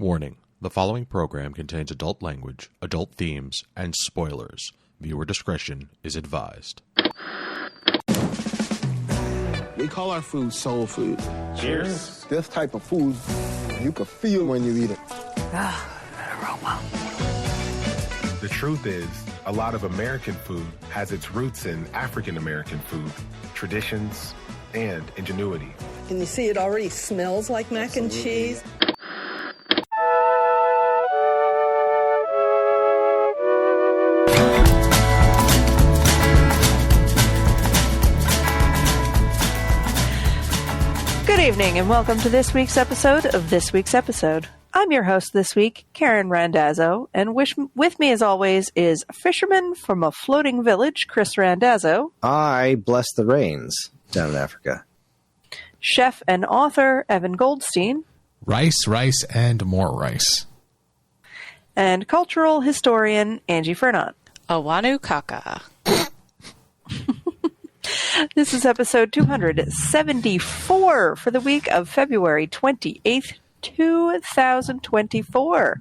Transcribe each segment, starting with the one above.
Warning, the following program contains adult language, adult themes, and spoilers. Viewer discretion is advised. We call our food soul food. Cheers. This type of food, you can feel when you eat it. Ah, that aroma. The truth is, a lot of American food has its roots in African American food, traditions, and ingenuity. Can you see it already smells like mac and cheese? Good evening and welcome to this week's episode of This Week's Episode. I'm your host this week, Karen Randazzo, and with me as always is a fisherman from a floating village, Kris Randazzo. I bless the rains down in Africa. Chef and author, Evan Goldstein. Rice, rice, and more rice. And cultural historian, Angie Fernand. Awanu Kaka. This is episode 274 for the week of February 28th, 2024.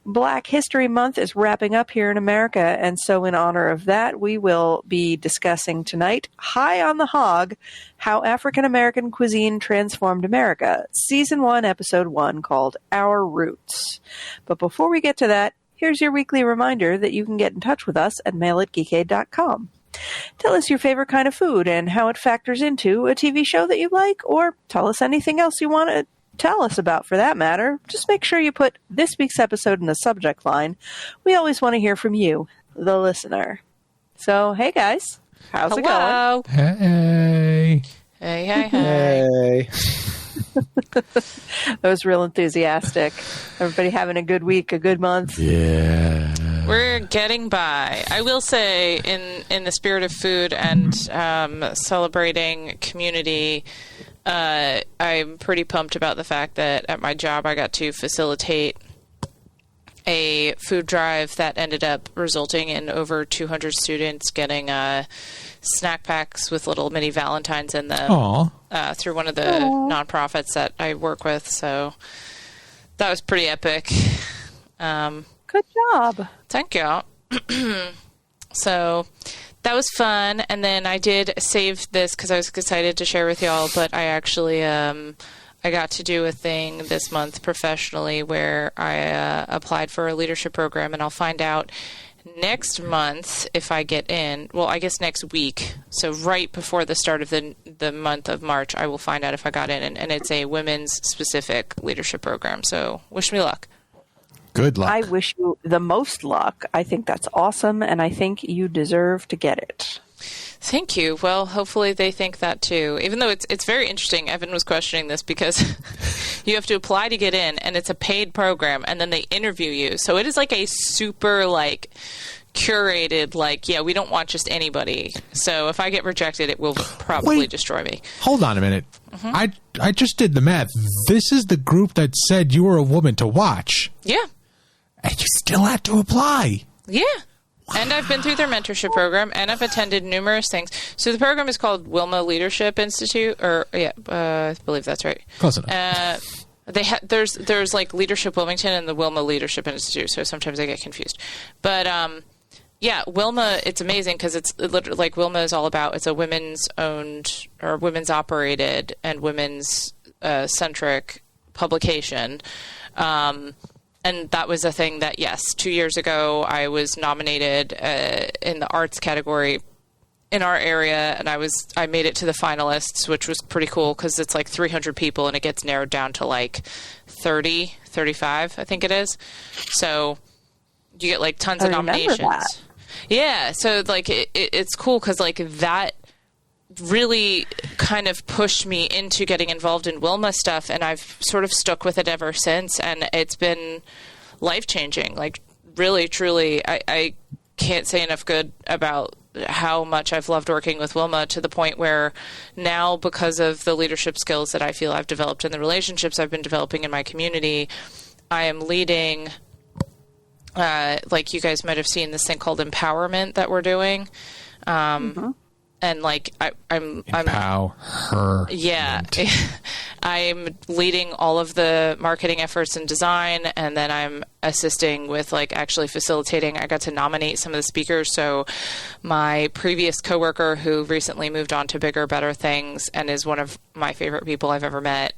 Black History Month is wrapping up here in America, and so in honor of that, we will be discussing tonight, High on the Hog, How African American Cuisine Transformed America, Season 1, Episode 1, called Our Roots. But before we get to that, here's your weekly reminder that you can get in touch with us at mail@geekade.com. Tell us your favorite kind of food and how it factors into a TV show that you like, or tell us anything else you want to tell us about for that matter. Just make sure you put this week's episode in the subject line. We always want to hear from you, the listener. So, hey guys, how's it going? Hey. Hey. That was real enthusiastic. Everybody having a good week, a good month. Yeah. We're getting by. I will say, in the spirit of food and celebrating community, I'm pretty pumped about the fact that at my job I got to facilitate a food drive that ended up resulting in over 200 students getting snack packs with little mini Valentines in them through one of the nonprofits that I work with. So that was pretty epic. Good job. Thank you. So that was fun. And then I did save this because I was excited to share with y'all, but I actually I got to do a thing this month professionally where I applied for a leadership program, and I'll find out next month if I get in. Well, I guess next week. So right before the start of the month of March, I will find out if I got in. And it's a women's specific leadership program. So wish me luck. Good luck. I wish you the most luck. I think that's awesome, and I think you deserve to get it. Thank you. Well, hopefully they think that too. Even though it's very interesting, Evan was questioning this because you have to apply to get in, and it's a paid program, and then they interview you. So it is like a super curated, we don't want just anybody. So if I get rejected, it will probably destroy me. Hold on a minute. Mm-hmm. I just did the math. This is the group that said you were a woman to watch. Yeah. And you still had to apply. Yeah. Wow. And I've been through their mentorship program, and I've attended numerous things. So the program is called Wilma Leadership Institute, I believe that's right. Close enough. There's Leadership Wilmington and the Wilma Leadership Institute, so sometimes I get confused. But Wilma, it's amazing because it's literally Wilma is all about, it's a women's owned or women's operated and women's centric publication. And that was a thing that, yes, 2 years ago I was nominated in the arts category in our area, and I made it to the finalists, which was pretty cool because it's 300 people and it gets narrowed down to 30, 35, I think it is. So you get tons of nominations. That. Yeah, so it's cool because that really kind of pushed me into getting involved in Wilma stuff, and I've sort of stuck with it ever since, and it's been life-changing. Really, truly, I can't say enough good about how much I've loved working with Wilma, to the point where now, because of the leadership skills that I feel I've developed and the relationships I've been developing in my community, I am leading, you guys might have seen this thing called empowerment that we're doing. and like I'm empower her. Yeah, I'm leading all of the marketing efforts and design, and then I'm assisting with like actually facilitating. I got to nominate some of the speakers. So my previous coworker, who recently moved on to bigger, better things, and is one of my favorite people I've ever met.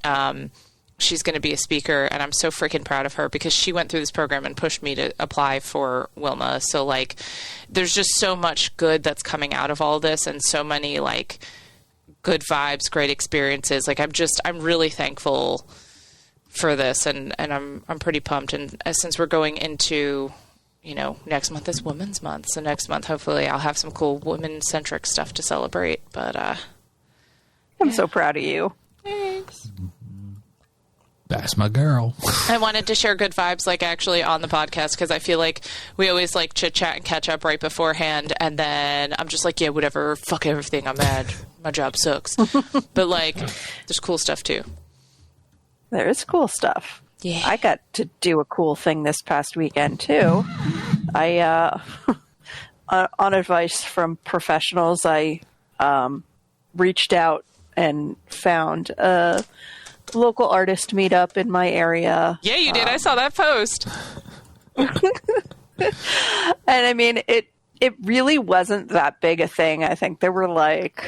She's going to be a speaker, and I'm so freaking proud of her because she went through this program and pushed me to apply for Wilma. So, like, there's just so much good that's coming out of all this, and so many, like, good vibes, great experiences. Like, I'm really thankful for this, and I'm pretty pumped. And since we're going into, you know, next month is Women's Month, so next month, hopefully, I'll have some cool women-centric stuff to celebrate. But, I'm so proud of you. Thanks. That's my girl. I wanted to share good vibes, like, actually on the podcast, because I feel like we always, like, chit-chat and catch up right beforehand, and then I'm just like, yeah, whatever, fuck everything, I'm mad, my job sucks. But, like, there's cool stuff, too. There is cool stuff. Yeah. I got to do a cool thing this past weekend, too. I, on advice from professionals, I reached out and found a local artist meetup in my area. Yeah, you did. I saw that post. And I mean, it really wasn't that big a thing. I think there were like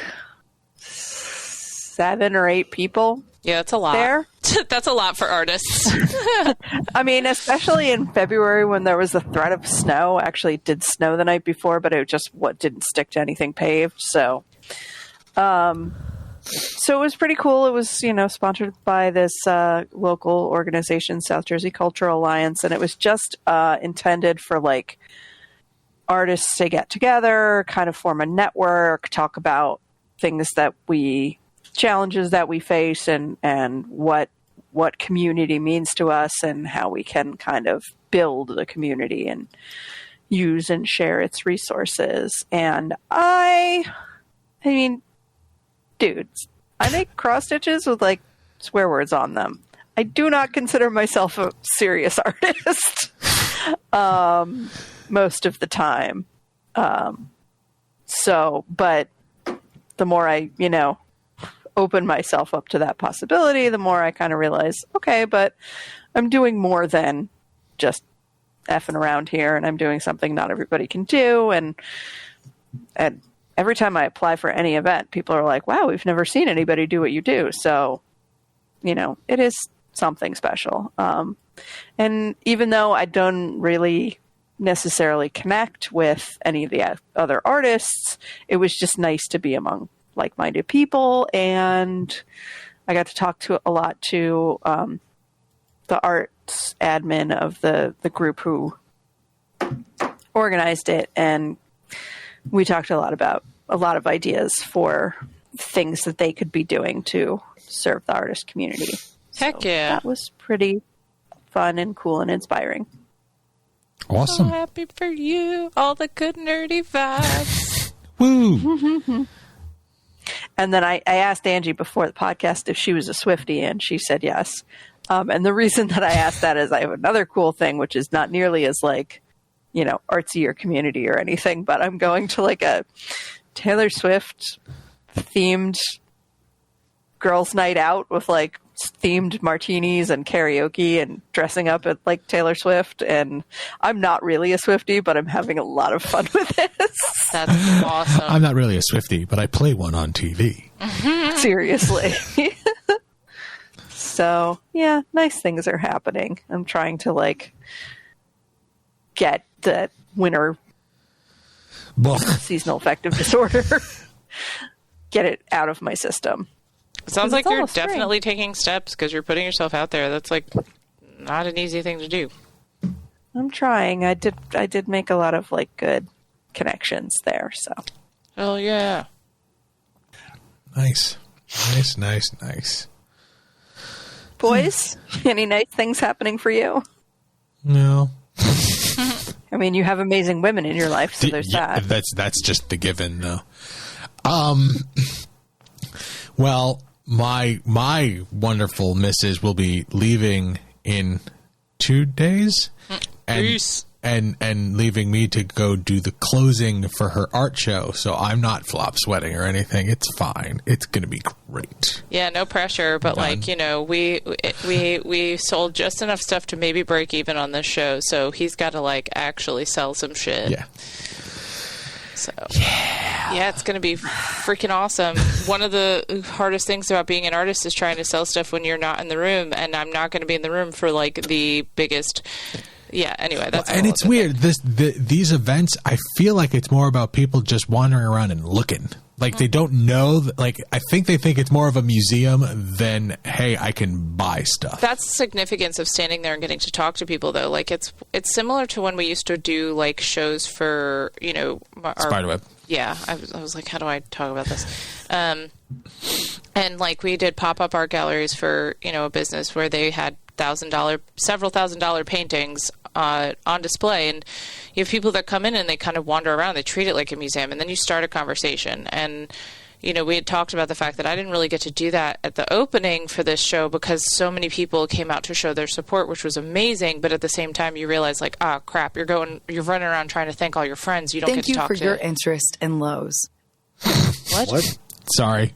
7 or 8 people. Yeah, that's a lot. There. That's a lot for artists. I mean, especially in February when there was the threat of snow. Actually, it did snow the night before, but it just didn't stick to anything paved. So it was pretty cool. It was, you know, sponsored by this local organization, South Jersey Cultural Alliance, and it was just intended for, like, artists to get together, kind of form a network, talk about challenges that we face, and what community means to us, and how we can kind of build the community and use and share its resources. And I mean, dudes, I make cross stitches with, like, swear words on them. I do not consider myself a serious artist most of the time. But the more I, you know, open myself up to that possibility, the more I kind of realize, okay, but I'm doing more than just effing around here, and I'm doing something not everybody can do. And every time I apply for any event, people are like, wow, we've never seen anybody do what you do. So, you know, it is something special. And even though I don't really necessarily connect with any of the other artists, it was just nice to be among like-minded people. And I got to talk a lot to the arts admin of the group who organized it. And we talked a lot about a lot of ideas for things that they could be doing to serve the artist community. Heck yeah. That was pretty fun and cool and inspiring. Awesome. So happy for you. All the good nerdy vibes. Woo. And then I asked Angie before the podcast if she was a Swiftie, and she said yes. And the reason that I asked that is I have another cool thing, which is not nearly as, like, you know, artsy or community or anything, but I'm going to, like, a Taylor Swift themed girls' night out with, like, themed martinis and karaoke and dressing up at, like, Taylor Swift. And I'm not really a Swiftie, but I'm having a lot of fun with this. That's awesome. I'm not really a Swiftie, but I play one on TV. Seriously. So, yeah, nice things are happening. I'm trying to, like, get the winter seasonal affective disorder, get it out of my system. It sounds like you're definitely taking steps because you're putting yourself out there. That's, like, not an easy thing to do. I'm trying. I did make a lot of, like, good connections there. So. Oh yeah. Nice. Boys, any nice things happening for you? No. I mean, you have amazing women in your life, so there's that. That's just the given, though. Well, my wonderful missus will be leaving in 2 days, and Peace. and leaving me to go do the closing for her art show. So I'm not flop sweating or anything. It's fine. It's going to be great. Yeah, no pressure. But like, you know, we sold just enough stuff to maybe break even on this show. So he's got to like actually sell some shit. Yeah. So yeah, it's going to be freaking awesome. One of the hardest things about being an artist is trying to sell stuff when you're not in the room, and I'm not going to be in the room for like the biggest. Yeah. Anyway, that's and it's weird. These events, I feel like it's more about people just wandering around and looking. Like they don't know. Like I think they think it's more of a museum than hey, I can buy stuff. That's the significance of standing there and getting to talk to people, though. Like it's similar to when we used to do like shows for Spiderweb. Yeah, I was like, how do I talk about this? And like we did pop-up art galleries for a business where they had several $1,000 paintings on display, and you have people that come in and they kind of wander around. They treat it like a museum, and then you start a conversation. And we had talked about the fact that I didn't really get to do that at the opening for this show because so many people came out to show their support, which was amazing. But at the same time, you realize like, crap, you're running around trying to thank all your friends. You don't get to talk to. Thank you for your interest in Lowe's. What? Sorry.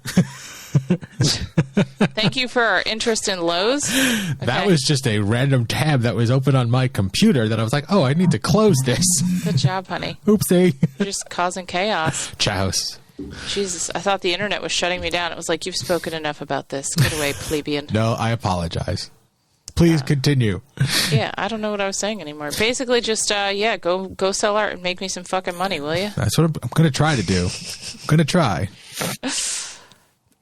Thank you for our interest in Lowe's. Okay. That was just a random tab that was open on my computer that I was like, oh, I need to close this. Good job, honey. Oopsie. You're just causing chaos. Chows. Jesus, I thought the internet was shutting me down. It was like, you've spoken enough about this. Get away, plebeian. No, I apologize. Please continue. Yeah, I don't know what I was saying anymore. Basically, just, go sell art and make me some fucking money, will you? That's what I'm going to try to do. I'm going to try.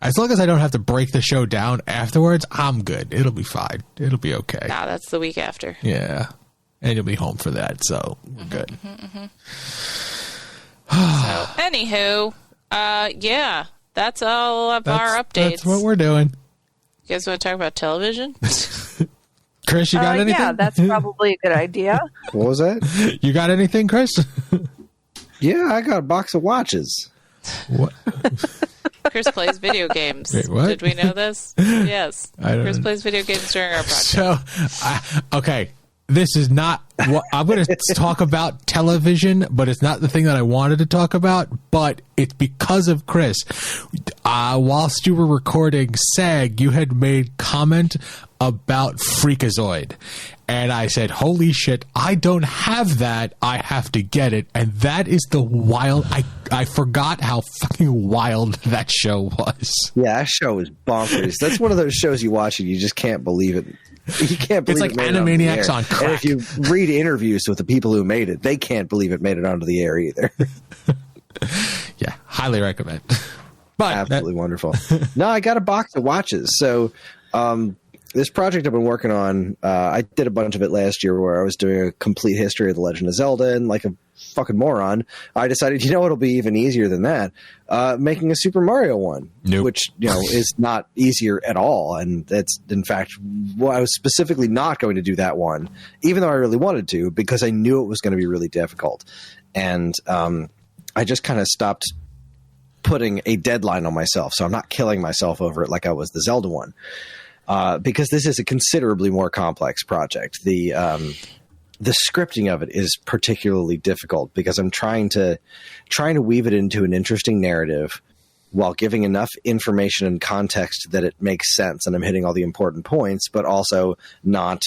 As long as I don't have to break the show down afterwards, I'm good. It'll be fine. It'll be okay. Nah, that's the week after. Yeah. And you'll be home for that, so we're good. So, anywho, that's all of our updates. That's what we're doing. You guys want to talk about television? Chris, you got anything? Yeah, that's probably a good idea. What was that? You got anything, Chris? Yeah, I got a box of watches. What? Chris plays video games. Wait, what? Did we know this? Yes. Chris plays video games during our podcast. So, okay. This is not what I'm going to talk about television, but it's not the thing that I wanted to talk about, but it's because of Chris. Whilst you were recording SAG, you had made comment about Freakazoid. And I said, holy shit, I don't have that. I have to get it. And that is the wild. I forgot how fucking wild that show was. Yeah, that show was bonkers. That's one of those shows you watch and you just can't believe it. You can't believe it's like Animaniacs on crack. And if you read interviews with the people who made it, they can't believe it made it onto the air either. Yeah, highly recommend. But absolutely wonderful. No, I got a box of watches. So this project I've been working on, I did a bunch of it last year where I was doing a complete history of The Legend of Zelda, and like a fucking moron, I decided, it'll be even easier than that, making a Super Mario one, which, is not easier at all. And that's, in fact, I was specifically not going to do that one, even though I really wanted to, because I knew it was going to be really difficult. And I just kind of stopped putting a deadline on myself, so I'm not killing myself over it like I was the Zelda one. Because this is a considerably more complex project. The scripting of it is particularly difficult because I'm trying to weave it into an interesting narrative while giving enough information and context that it makes sense and I'm hitting all the important points, but also not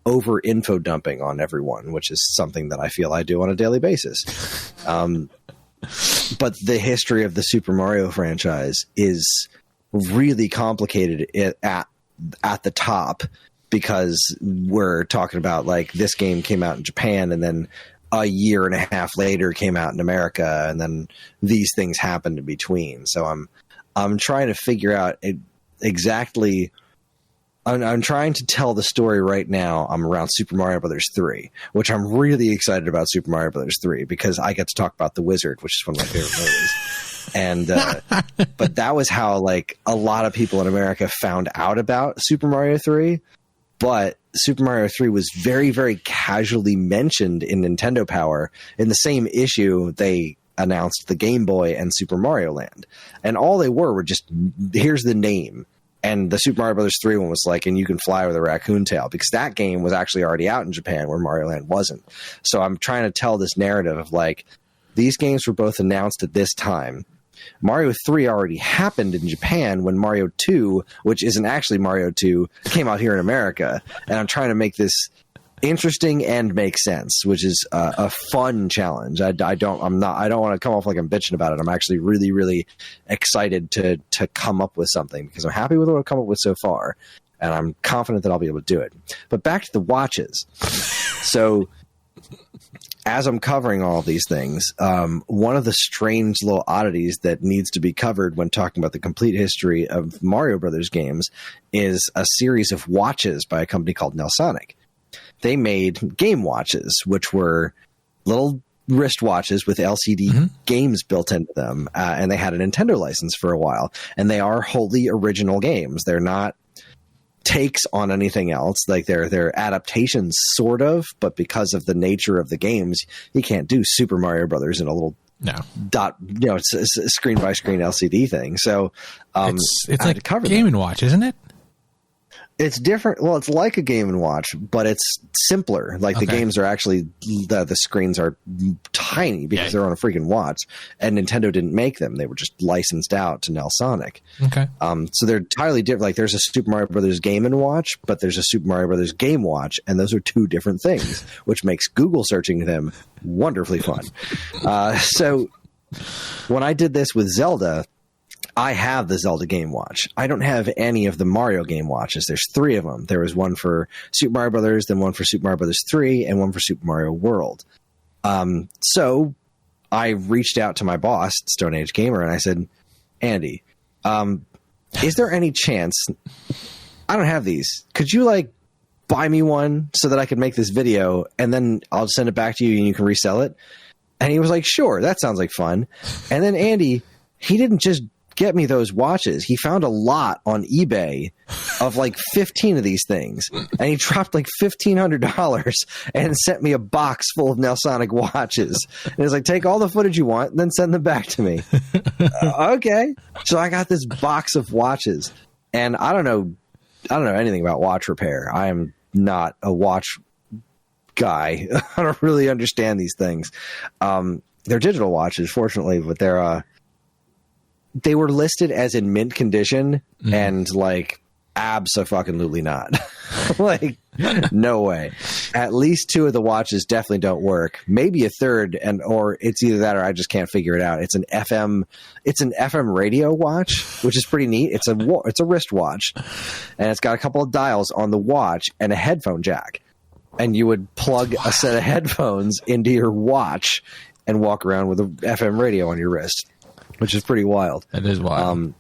over info dumping on everyone, which is something that I feel I do on a daily basis. But the history of the Super Mario franchise is really complicated at the top, because we're talking about like this game came out in Japan and then a year and a half later came out in America, and then these things happened in between. So I'm trying to figure out exactly. I'm trying to tell the story right now. I'm around Super Mario Brothers 3, which I'm really excited about. Super Mario Brothers 3 because I get to talk about the Wizard, which is one of my favorite movies. And but that was how like a lot of people in America found out about Super Mario 3. But Super Mario 3 was very, very casually mentioned in Nintendo Power. In the same issue, they announced the Game Boy and Super Mario Land. And all they were just, here's the name. And the Super Mario Brothers 3 one was like, and you can fly with a raccoon tail, because that game was actually already out in Japan where Mario Land wasn't. So I'm trying to tell this narrative of like, these games were both announced at this time. Mario 3 already happened in Japan when Mario 2, which isn't actually Mario 2, came out here in America. And I'm trying to make this interesting and make sense, which is a fun challenge. I don't want to come off like I'm bitching about it. I'm actually really, really excited to come up with something, because I'm happy with what I've come up with so far, and I'm confident that I'll be able to do it. But back to the watches. So as I'm covering all of these things, one of the strange little oddities that needs to be covered when talking about the complete history of Mario Brothers games is a series of watches by a company called Nelsonic. They made game watches, which were little wristwatches with LCD games built into them, and they had a Nintendo license for a while. And they are wholly original games. They're not takes on anything else. Like they're adaptations, sort of, but because of the nature of the games, you can't do Super Mario Brothers in a little dot, it's a screen by screen LCD thing. So it's like Game & Watch, isn't it? It's different. Well, it's like a Game & Watch, but it's simpler. Like the games are actually, the screens are tiny because they're on a freaking watch, and Nintendo didn't make them. They were just licensed out to Nelsonic. Okay. So they're entirely different. Like there's a Super Mario Brothers Game & Watch, but there's a Super Mario Brothers Game Watch, and those are two different things, which makes Google searching them wonderfully fun. So when I did this with Zelda, I have the Zelda Game Watch. I don't have any of the Mario Game Watches. There's 3 of them. There was one for Super Mario Brothers, then one for Super Mario Brothers 3, and one for Super Mario World. So I reached out to my boss, Stone Age Gamer, and I said, Andy, is there any chance I don't have these? Could you like buy me one so that I could make this video, and then I'll send it back to you and you can resell it? And he was like, sure, that sounds like fun. And then Andy, he didn't just get me those watches. He found a lot on eBay of like 15 of these things, and he dropped like $1,500 and sent me a box full of Nelsonic watches. And he's like, take all the footage you want and then send them back to me. Okay. So I got this box of watches, and I don't know anything about watch repair. I am not a watch guy. I don't really understand these things. They're digital watches, fortunately, but they were listed as in mint condition, and like abso-fucking-lutely not. Like, no way. At least 2 of the watches definitely don't work. Maybe a third, or it's either that or I just can't figure it out. It's an FM radio watch, which is pretty neat. It's a wristwatch, and it's got a couple of dials on the watch and a headphone jack. And you would plug a set of headphones into your watch and walk around with an FM radio on your wrist, which is pretty wild. That is wild.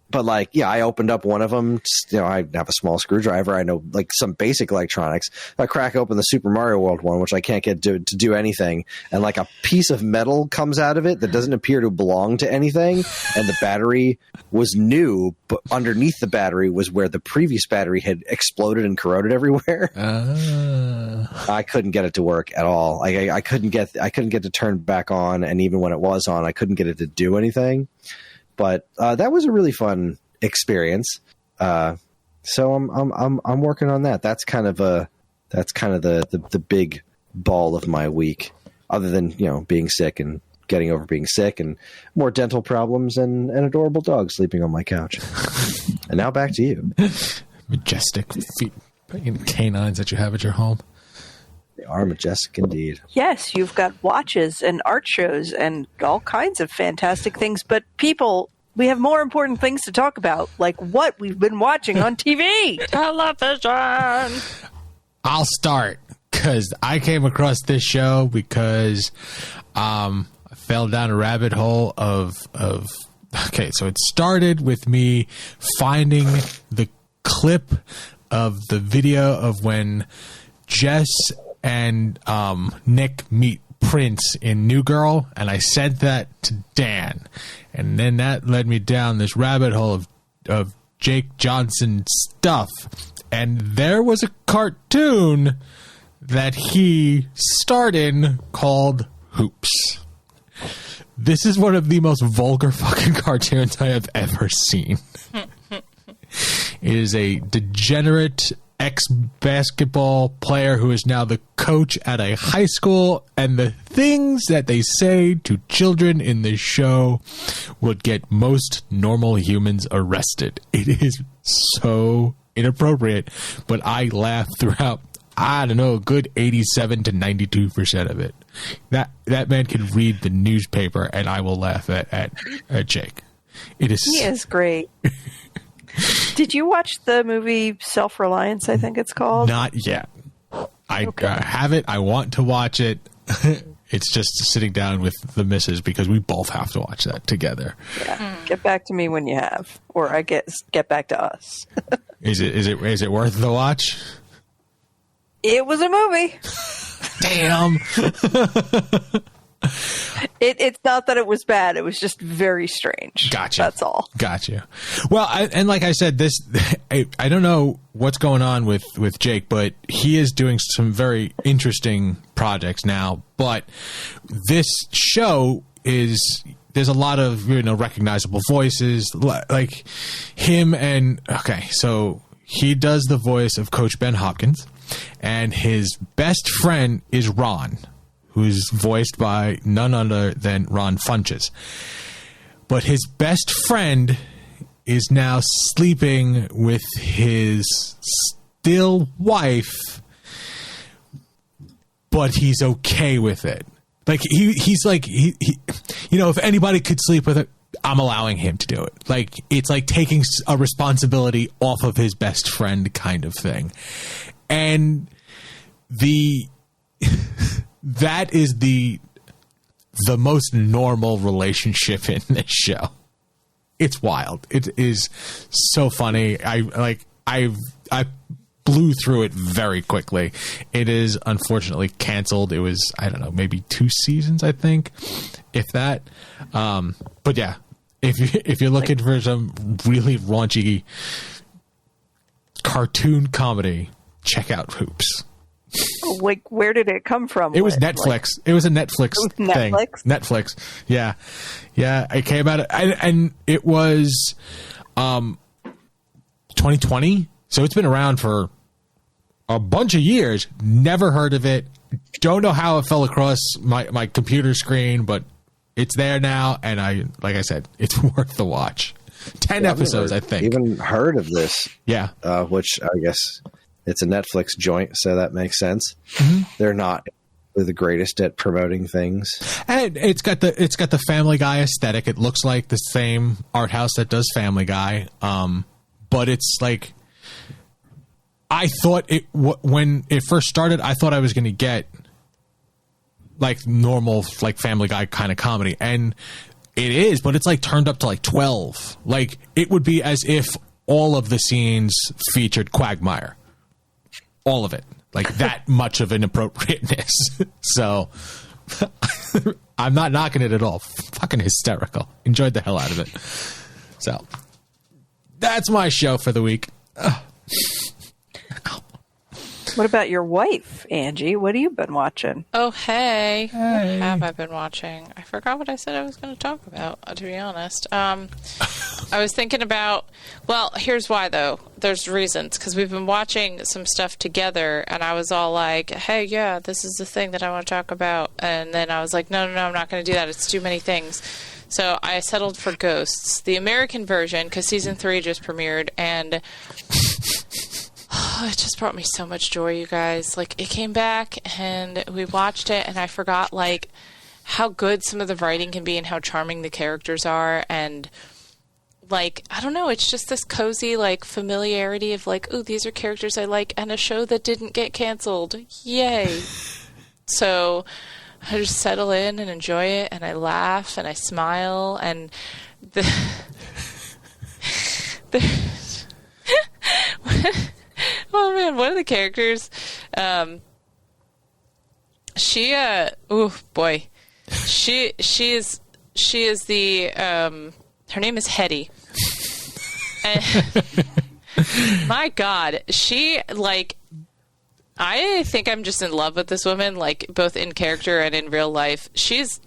But like, yeah, I opened up one of them. I have a small screwdriver. I know like some basic electronics. I crack open the Super Mario World one, which I can't get to do anything. And like a piece of metal comes out of it that doesn't appear to belong to anything. And the battery was new, but underneath the battery was where the previous battery had exploded and corroded everywhere. I couldn't get it to work at all. I couldn't get to turn back on. And even when it was on, I couldn't get it to do anything. But that was a really fun experience. So I'm working on that. That's kind of the big ball of my week, other than being sick and getting over being sick and more dental problems and an adorable dog sleeping on my couch. And now back to you. Majestic feet, canines that you have at your home. They are majestic indeed. Yes, you've got watches and art shows and all kinds of fantastic things. But people, we have more important things to talk about, like what we've been watching on TV. Television. I'll start because I came across this show because I fell down a rabbit hole of. Okay, so it started with me finding the clip of the video of when Jess and Nick meet Prince in New Girl, and I sent that to Dan, and then that led me down this rabbit hole of Jake Johnson stuff, and there was a cartoon that he starred in called Hoops. This is one of the most vulgar fucking cartoons I have ever seen. It is a degenerate ex-basketball player who is now the coach at a high school, and the things that they say to children in this show would get most normal humans arrested. It is so inappropriate, but I laugh throughout, I don't know, a good 87 to 92% of it. That man can read the newspaper, and I will laugh at Jake. He is great. Did you watch the movie Self-Reliance, I think it's called? Not yet. I have it. I want to watch it. It's just sitting down with the missus because we both have to watch that together. Yeah. Get back to me when you have, or I guess get back to us. Is it worth the watch? It was a movie. Damn. It's not that it was bad. It was just very strange. Gotcha. That's all. Gotcha. Well, and like I said, I don't know what's going on with Jake, but he is doing some very interesting projects now. But this show there's a lot of recognizable voices like him, and so he does the voice of Coach Ben Hopkins, and his best friend is Ron, who's voiced by none other than Ron Funches. But his best friend is now sleeping with his still wife, but he's okay with it. Like he's like, if anybody could sleep with it, I'm allowing him to do it. Like, it's like taking a responsibility off of his best friend kind of thing. And that is the most normal relationship in this show. It's wild. It is so funny. I blew through it very quickly. It is unfortunately canceled. It was, I don't know, maybe 2 seasons, I think, if that. But yeah, if you're looking for some really raunchy cartoon comedy, check out Hoops. Like, where did it come from? It was Netflix. It was a Netflix thing. Netflix. Yeah. It came out, and it was 2020. So it's been around for a bunch of years. Never heard of it. Don't know how it fell across my computer screen, but it's there now. And like I said, it's worth the watch. 10 episodes, I think. Even heard of this? Yeah. Which I guess it's a Netflix joint, so that makes sense. Mm-hmm. They're not the greatest at promoting things, and it's got the Family Guy aesthetic. It looks like the same art house that does Family Guy, but it's like, I thought when it first started, I thought I was going to get like normal, like Family Guy kind of comedy, and it is, but it's like turned up to like 12. Like, it would be as if all of the scenes featured Quagmire. All of it. Like, that much of inappropriateness. So, I'm not knocking it at all. Fucking hysterical. Enjoyed the hell out of it. So, that's my show for the week. What about your wife, Angie? What have you been watching? Oh, hey. What have I been watching? I forgot what I said I was going to talk about, to be honest. I was thinking about, well, here's why, though. There's reasons, because we've been watching some stuff together, and I was all like, hey, yeah, this is the thing that I want to talk about. And then I was like, no, I'm not going to do that. It's too many things. So I settled for Ghosts, the American version, because season 3 just premiered, and it just brought me so much joy, you guys. Like, it came back, and we watched it, and I forgot, like, how good some of the writing can be and how charming the characters are, and, like, I don't know, it's just this cozy, like, familiarity of, like, oh, these are characters I like, and a show that didn't get canceled. Yay. So I just settle in and enjoy it, and I laugh, and I smile, and oh man, one of the characters, she is the, her name is Hetty. And my God, she, like, I think I'm just in love with this woman, like, both in character and in real life. She's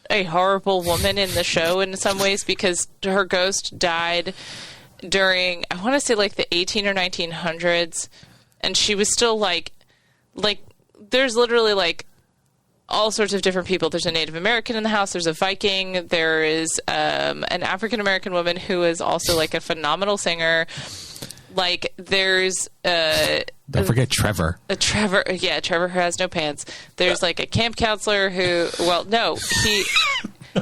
a horrible woman in the show in some ways because her ghost died during, I want to say like the 18 or 1900s, and she was still like there's literally like all sorts of different people. There's a Native American in the house. There's a Viking. There is an African American woman who is also like a phenomenal singer. Like there's don't forget Trevor. Trevor who has no pants. There's like a camp counselor who, well, no,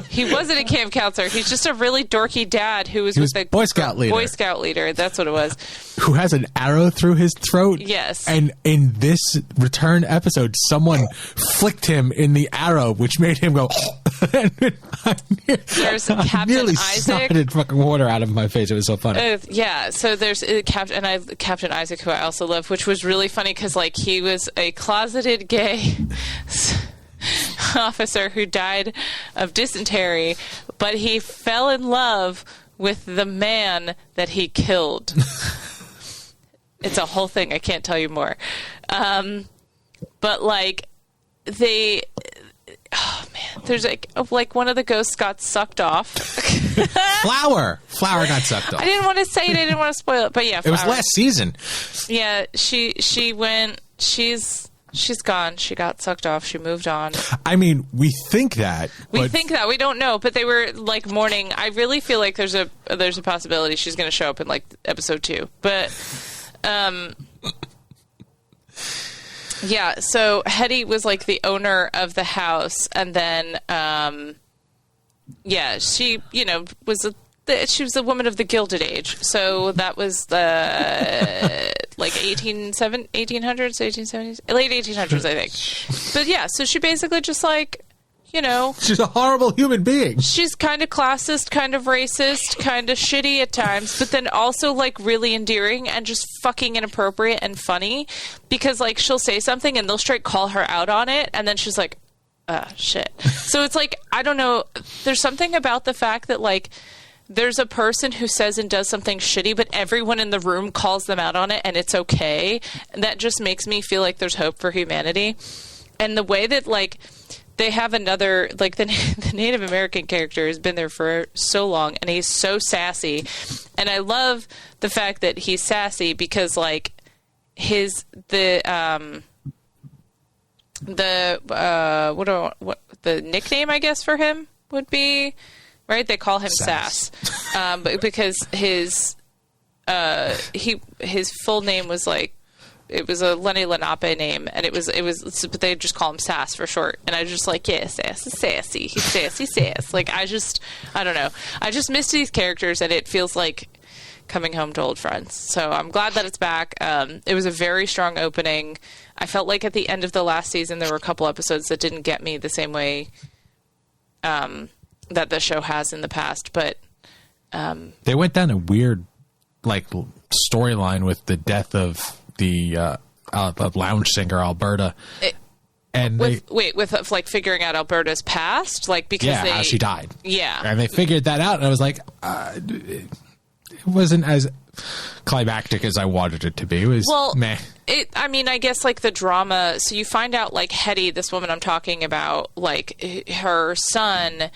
he wasn't a camp counselor. He's just a really dorky dad who was with the Boy Scout leader. Boy Scout leader. That's what it was. Who has an arrow through his throat. Yes. And in this return episode, someone flicked him in the arrow, which made him go. There's Captain nearly Isaac. Snotted fucking water out of my face. It was so funny. Yeah. So there's Captain Isaac, who I also love, which was really funny because like he was a closeted gay officer who died of dysentery, but he fell in love with the man that he killed. It's a whole thing. I can't tell you more. But like they, oh man, there's like one of the ghosts got sucked off. Flower got sucked off. I didn't want to say it. I didn't want to spoil it, but yeah, Flower. It was last season. Yeah, she went. She's gone. She got sucked off. She moved on. I mean, we think that. We don't know, but they were like mourning. I really feel like there's a possibility she's going to show up in like episode 2. But yeah, so Hetty was like the owner of the house, and then yeah, she she was a woman of the Gilded Age. So that was the like 1800s, 1870s, late 1800s, I think. But yeah, so she basically just like, she's a horrible human being. She's kind of classist, kind of racist, kind of shitty at times, but then also like really endearing and just fucking inappropriate and funny, because like she'll say something and they'll straight call her out on it, and then she's like, shit. So it's like, I don't know, there's something about the fact that like there's a person who says and does something shitty, but everyone in the room calls them out on it and it's okay. And that just makes me feel like there's hope for humanity. And the way that like they have another, like the Native American character has been there for so long and he's so sassy. And I love the fact that he's sassy because like the nickname I guess for him would be, right? They call him Sass. But because his full name was like, it was a Lenni Lenape name, and it was, but they just call him Sass for short. And I was just like, yeah, Sass is sassy. He's sassy Sass. Like, I don't know. I just miss these characters, and it feels like coming home to old friends. So I'm glad that it's back. It was a very strong opening. I felt like at the end of the last season, there were a couple episodes that didn't get me the same way, that the show has in the past, but they went down a weird like storyline with the death of the lounge singer Alberta, with like figuring out Alberta's past, like because how she died, and they figured that out, and I was like, it wasn't as climactic as I wanted it to be. It was meh. I mean, I guess like the drama. So you find out like Hetty, this woman I'm talking about, like her son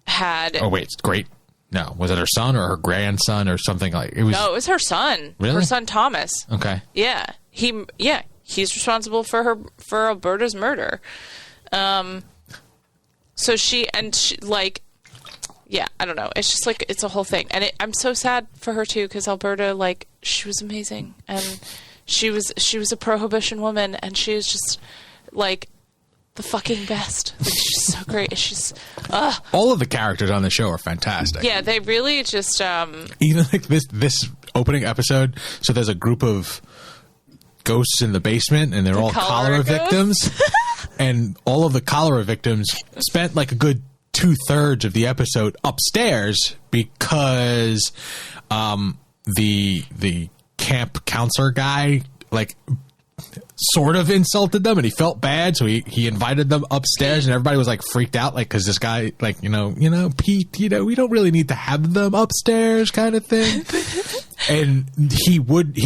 had. Oh wait, great. No, was it her son or her grandson or something like it was? No, it was her son. Really? Her son Thomas. Okay. Yeah, he's responsible for Alberta's murder. So she like, yeah, I don't know. It's just like it's a whole thing, and I'm so sad for her too because Alberta, like, she was amazing, and she was a prohibition woman, and she was just like the fucking best. Like, she's so great. She's all of the characters on the show are fantastic. Yeah, they really just even like this opening episode. So there's a group of ghosts in the basement, and they're all cholera victims, and all of the cholera victims spent like a good 2/3 of the episode upstairs because the camp counselor guy like sort of insulted them and he felt bad, so he invited them upstairs, and everybody was like freaked out, like, because this guy, like, Pete, we don't really need to have them upstairs kind of thing. And he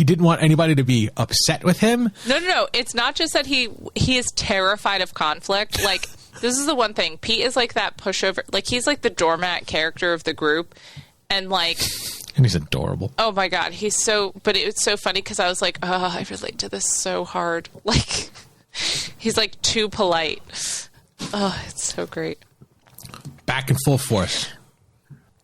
didn't want anybody to be upset with him. No, it's not just that he is terrified of conflict. Like, this is the one thing, Pete is like that pushover, like he's like the doormat character of the group, and like And he's adorable. Oh my God, but it was so funny because I was like, oh, I relate to this so hard. Like, he's like too polite. Oh, it's so great. Back in full force.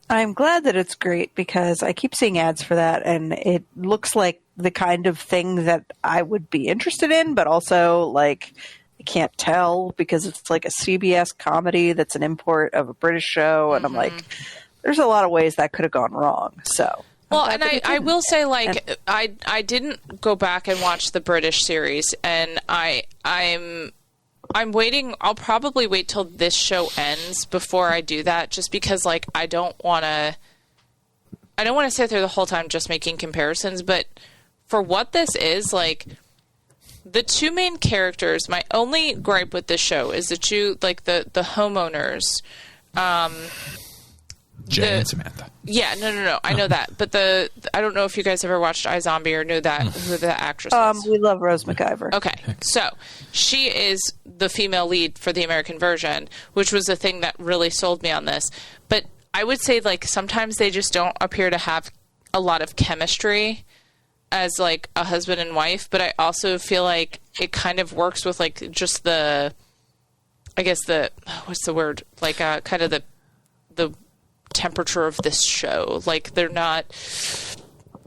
I'm glad that it's great because I keep seeing ads for that, and it looks like the kind of thing that I would be interested in, but also like I can't tell because it's like a CBS comedy that's an import of a British show, and I'm like, there's a lot of ways that could have gone wrong. So, well, and I will say, like, I didn't go back and watch the British series, and I'm waiting. I'll probably wait till this show ends before I do that, just because, like, I don't want to sit there the whole time just making comparisons. But for what this is, like, the two main characters. My only gripe with this show is that the homeowners. Jay and Samantha. Yeah, no. I know that, but I don't know if you guys ever watched iZombie or knew that who the actress is. We love Rose McIver. Okay, so she is the female lead for the American version, which was the thing that really sold me on this. But I would say, like, sometimes they just don't appear to have a lot of chemistry as, like, a husband and wife. But I also feel like it kind of works with, like, just what's the word? Like, kind of the temperature of this show. Like, they're not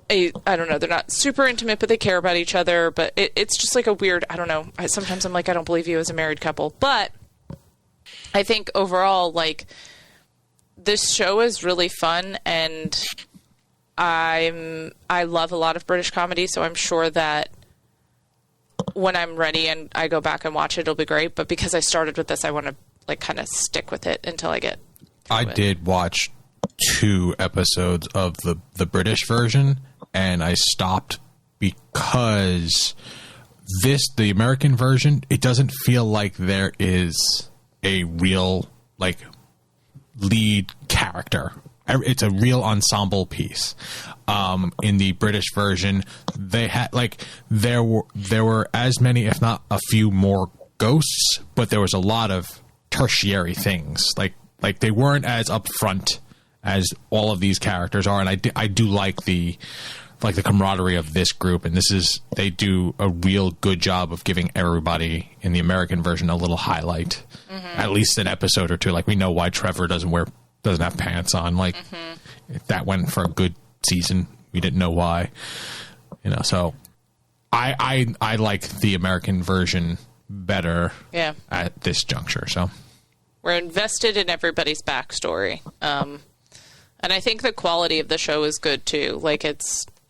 they're not super intimate, but they care about each other. But it's just like a weird, I don't know. Sometimes I'm like, I don't believe you as a married couple. But I think overall, like, this show is really fun, and I love a lot of British comedy, so I'm sure that when I'm ready and I go back and watch it, it'll be great. But because I started with this, I want to, like, kind of stick with it until I get I did watch 2 episodes of the British version, and I stopped because the American version, it doesn't feel like there is a real, like, lead character. It's a real ensemble piece. In the British version, they had, like, there were as many, if not a few more ghosts, but there was a lot of tertiary things. Like they weren't as upfront as all of these characters are, and I do like the camaraderie of this group, and they do a real good job of giving everybody in the American version a little highlight, at least an episode or two. Like, we know why Trevor doesn't have pants on. Like, that went for a good season. We didn't know why, So I like the American version better. Yeah. At this juncture. So. We're invested in everybody's backstory. And I think the quality of the show is good too. Like,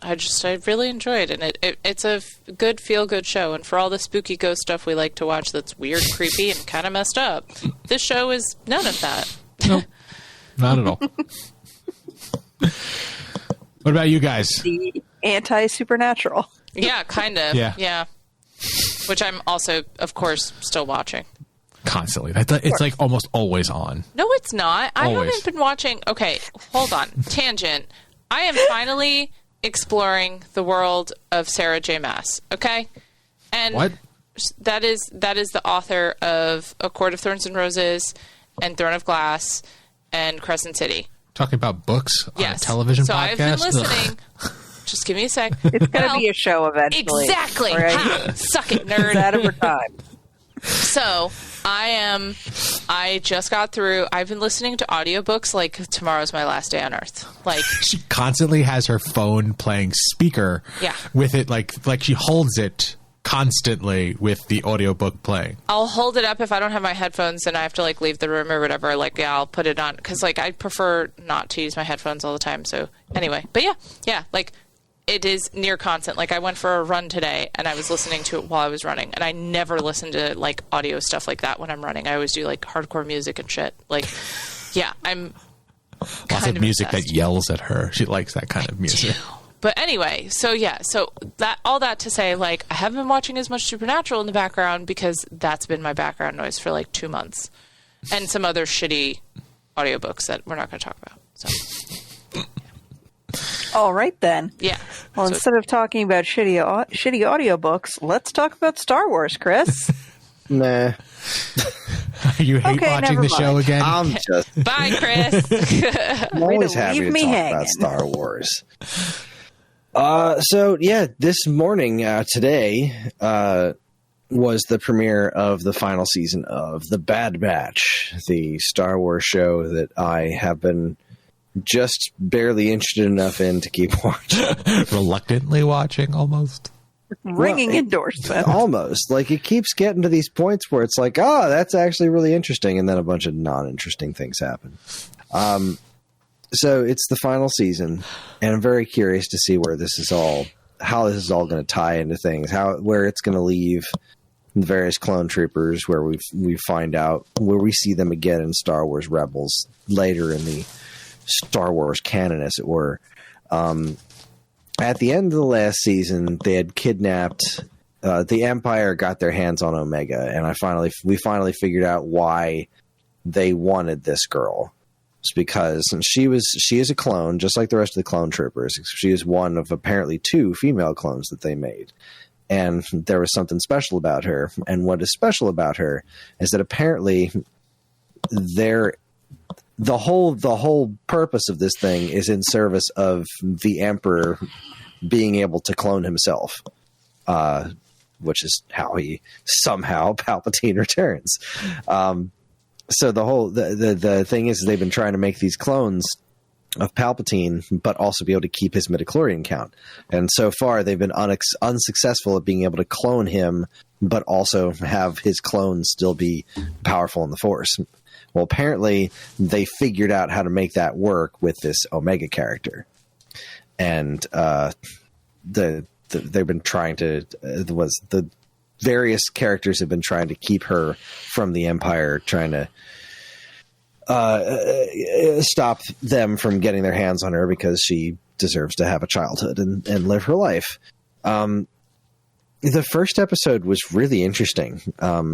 I really enjoyed it. And it's a good feel-good show. And for all the spooky ghost stuff we like to watch that's weird, creepy, and kind of messed up, this show is none of that. Nope. Not at all. What about you guys? The anti-supernatural. Yeah, kind of. Yeah. Which I'm also, of course, still watching. Constantly. It's like almost always on. No, it's not. I haven't been watching. Okay, hold on. Tangent. I am finally exploring the world of Sarah J. Maas. Okay? And what? That is the author of A Court of Thorns and Roses and Throne of Glass and Crescent City. Talking about books on a television podcast? I've been listening. Just give me a sec. It's going to be a show eventually. Exactly. Right? Ha! Suck it, nerd. It's out of her time. So I just got through. I've been listening to audiobooks like tomorrow's my last day on Earth. Like, she constantly has her phone playing speaker with it, like she holds it constantly with the audiobook playing. I'll hold it up if I don't have my headphones and I have to, like, leave the room or whatever. Like, yeah, I'll put it on because, like, I prefer not to use my headphones all the time. So anyway, but yeah, like, it is near constant. Like, I went for a run today and I was listening to it while I was running, and I never listen to, like, audio stuff like that when I'm running. I always do, like, hardcore music and shit. Like, yeah, I'm lots of music obsessed. That yells at her. She likes that kind of music. But anyway, so that all that to say, like, I haven't been watching as much Supernatural in the background because that's been my background noise for like 2 months, and some other shitty audiobooks that we're not going to talk about. So, all right then. Yeah. Well, so instead of talking about shitty audiobooks, let's talk about Star Wars, Kris. Nah. You hate Okay, watching never the show mind. again? I'm just Bye, Chris. I'm always happy leave to me talk hanging. about Star Wars. So yeah, this morning, today, was the premiere of the final season of The Bad Batch, the Star Wars show that I have been just barely interested enough in to keep watching. Reluctantly watching, almost. Ringing endorsement. Almost. Like, it keeps getting to these points where it's like, oh, that's actually really interesting, and then a bunch of non-interesting things happen. So it's the final season, and I'm very curious to see how this is all going to tie into things, where it's going to leave the various clone troopers, where we find out where we see them again in Star Wars Rebels later in the Star Wars canon, as it were. At the end of the last season, they had kidnapped the Empire, got their hands on Omega, and we finally figured out why they wanted this girl. It's because she is a clone, just like the rest of the clone troopers. She is one of apparently 2 female clones that they made. And there was something special about her. And what is special about her is that apparently the whole purpose of this thing is in service of the Emperor being able to clone himself, which is how Palpatine returns. So the thing is they've been trying to make these clones of Palpatine, but also be able to keep his midichlorian count. And so far, they've been unsuccessful at being able to clone him, but also have his clones still be powerful in the Force. Well, apparently, they figured out how to make that work with this Omega character. And they've been trying to... the various characters have been trying to keep her from the Empire, trying to stop them from getting their hands on her because she deserves to have a childhood and live her life. The first episode was really interesting. The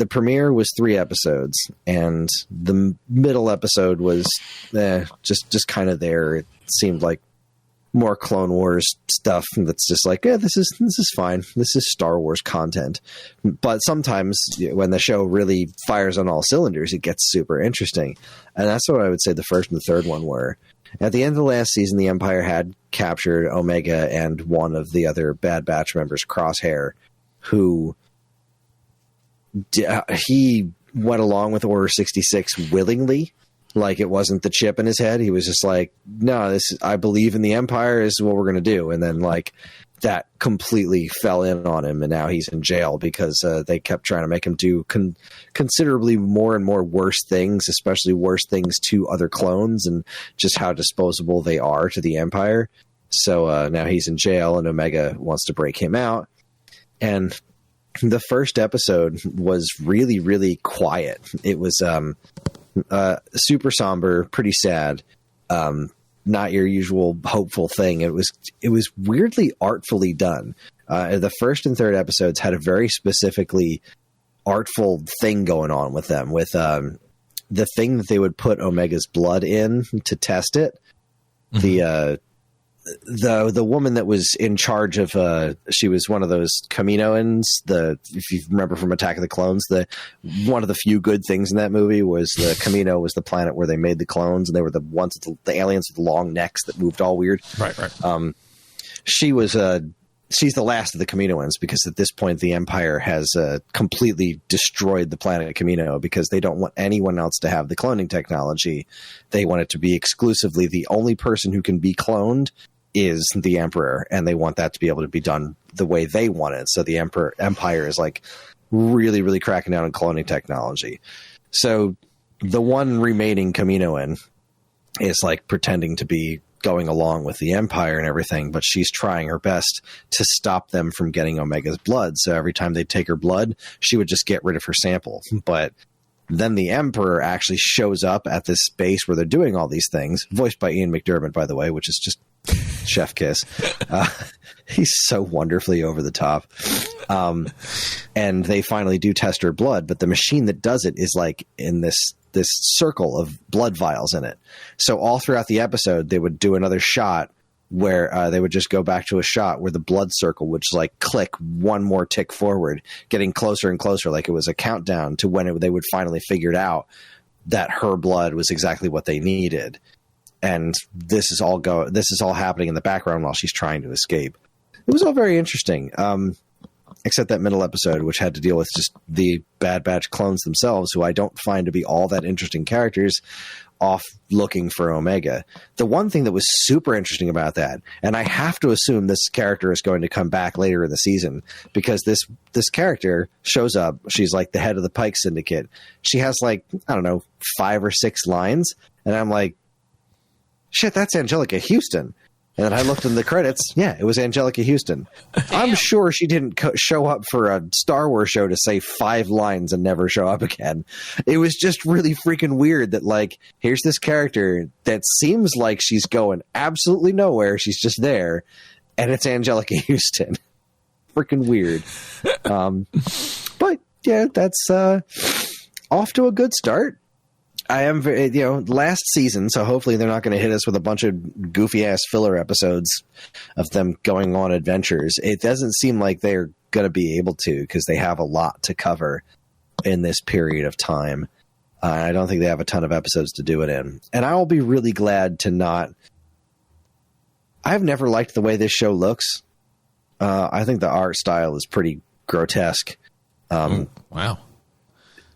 premiere was 3 episodes, and the middle episode was just kind of there. It seemed like more Clone Wars stuff that's just like, this is fine. This is Star Wars content. But sometimes when the show really fires on all cylinders, it gets super interesting. And that's what I would say the first and the third one were. At the end of the last season, the Empire had captured Omega and one of the other Bad Batch members, Crosshair, who he went along with Order 66 willingly. Like, it wasn't the chip in his head. He was just like, no, I believe in the Empire. This is what we're going to do. And then, like, that completely fell in on him, and now he's in jail because they kept trying to make him do considerably more and more worse things, especially worse things to other clones, and just how disposable they are to the Empire. So now he's in jail, and Omega wants to break him out. And the first episode was really, really quiet. It was super somber, pretty sad. Not your usual hopeful thing. It was weirdly artfully done. The first and third episodes had a very specifically artful thing going on with them, with the thing that they would put Omega's blood in to test it. Mm-hmm. The woman that was in charge of she was one of those Kaminoans. If you remember from Attack of the Clones, one of the few good things in that movie was the Kamino was the planet where they made the clones, and they were the ones the aliens with long necks that moved all weird. Right. She's the last of the Kaminoans, because at this point the Empire has completely destroyed the planet Kamino because they don't want anyone else to have the cloning technology. They want it to be exclusively the only person who can be cloned is the Emperor, and they want that to be able to be done the way they want it. So the Empire is like really, really cracking down on cloning technology. So the one remaining Kaminoan is like pretending to be going along with the Empire and everything, but she's trying her best to stop them from getting Omega's blood. So every time they take her blood, she would just get rid of her sample. But then the Emperor actually shows up at this space where they're doing all these things, voiced by Ian McDiarmid, by the way, which is just chef kiss. He's so wonderfully over the top. And they finally do test her blood, but the machine that does it is like in this circle of blood vials in it. So all throughout the episode, they would do another shot where they would just go back to a shot where the blood circle would just like click one more tick forward, getting closer and closer, like it was a countdown to when they would finally figure it out that her blood was exactly what they needed. And this is all happening in the background while she's trying to escape. It was all very interesting, except that middle episode, which had to deal with just the Bad Batch clones themselves, who I don't find to be all that interesting characters, off looking for Omega. The one thing that was super interesting about that, and I have to assume this character is going to come back later in the season, because this character shows up. She's like the head of the Pike Syndicate. She has like, I don't know, 5 or 6 lines. And I'm like, shit, that's Angelica Houston. And then I looked in the credits. Yeah, it was Angelica Houston. I'm sure she didn't show up for a Star Wars show to say 5 lines and never show up again. It was just really freaking weird that, like, here's this character that seems like she's going absolutely nowhere. She's just there. And it's Angelica Houston. Freaking weird. But, yeah, that's off to a good start. I am, last season, so hopefully they're not going to hit us with a bunch of goofy-ass filler episodes of them going on adventures. It doesn't seem like they're going to be able to, because they have a lot to cover in this period of time. I don't think they have a ton of episodes to do it in. And I'll be really glad to not... I've never liked the way this show looks. I think the art style is pretty grotesque. Wow.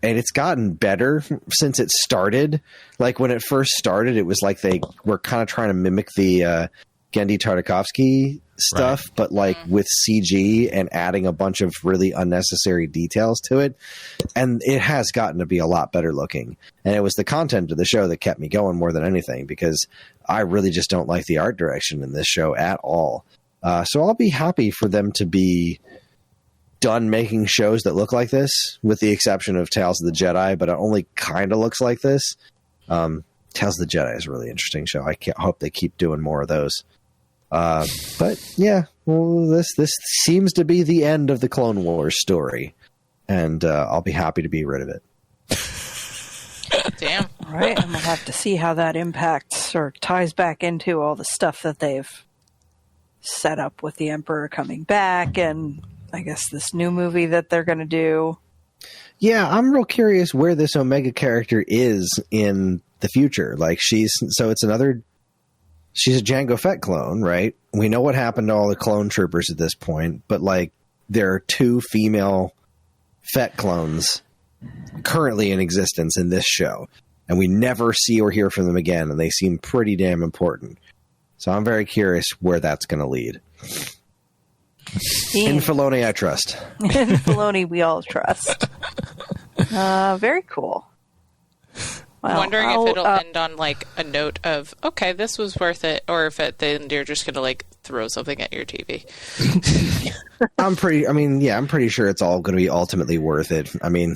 And it's gotten better since it started. Like, when it first started, it was like they were kind of trying to mimic the Genndy Tartakovsky stuff, but like with CG and adding a bunch of really unnecessary details to it. And it has gotten to be a lot better looking. And it was the content of the show that kept me going more than anything, because I really just don't like the art direction in this show at all. So I'll be happy for them to be done making shows that look like this, with the exception of Tales of the Jedi, but it only kind of looks like this. Tales of the Jedi is a really interesting show. I hope they keep doing more of those. But yeah, well, this seems to be the end of the Clone Wars story, and I'll be happy to be rid of it. Damn. All right, and we'll have to see how that impacts or ties back into all the stuff that they've set up with the Emperor coming back, and I guess this new movie that they're going to do. Yeah, I'm real curious where this Omega character is in the future. Like, she's a Jango Fett clone, right? We know what happened to all the clone troopers at this point, but like, there are 2 female Fett clones currently in existence in this show, and we never see or hear from them again, and they seem pretty damn important. So I'm very curious where that's going to lead. In Filoni, I trust. In Filoni, we all trust. Very cool. Well, wondering if it'll end on like a note of, okay, this was worth it, or if then you're just going to like throw something at your TV. I'm pretty sure it's all going to be ultimately worth it. I mean,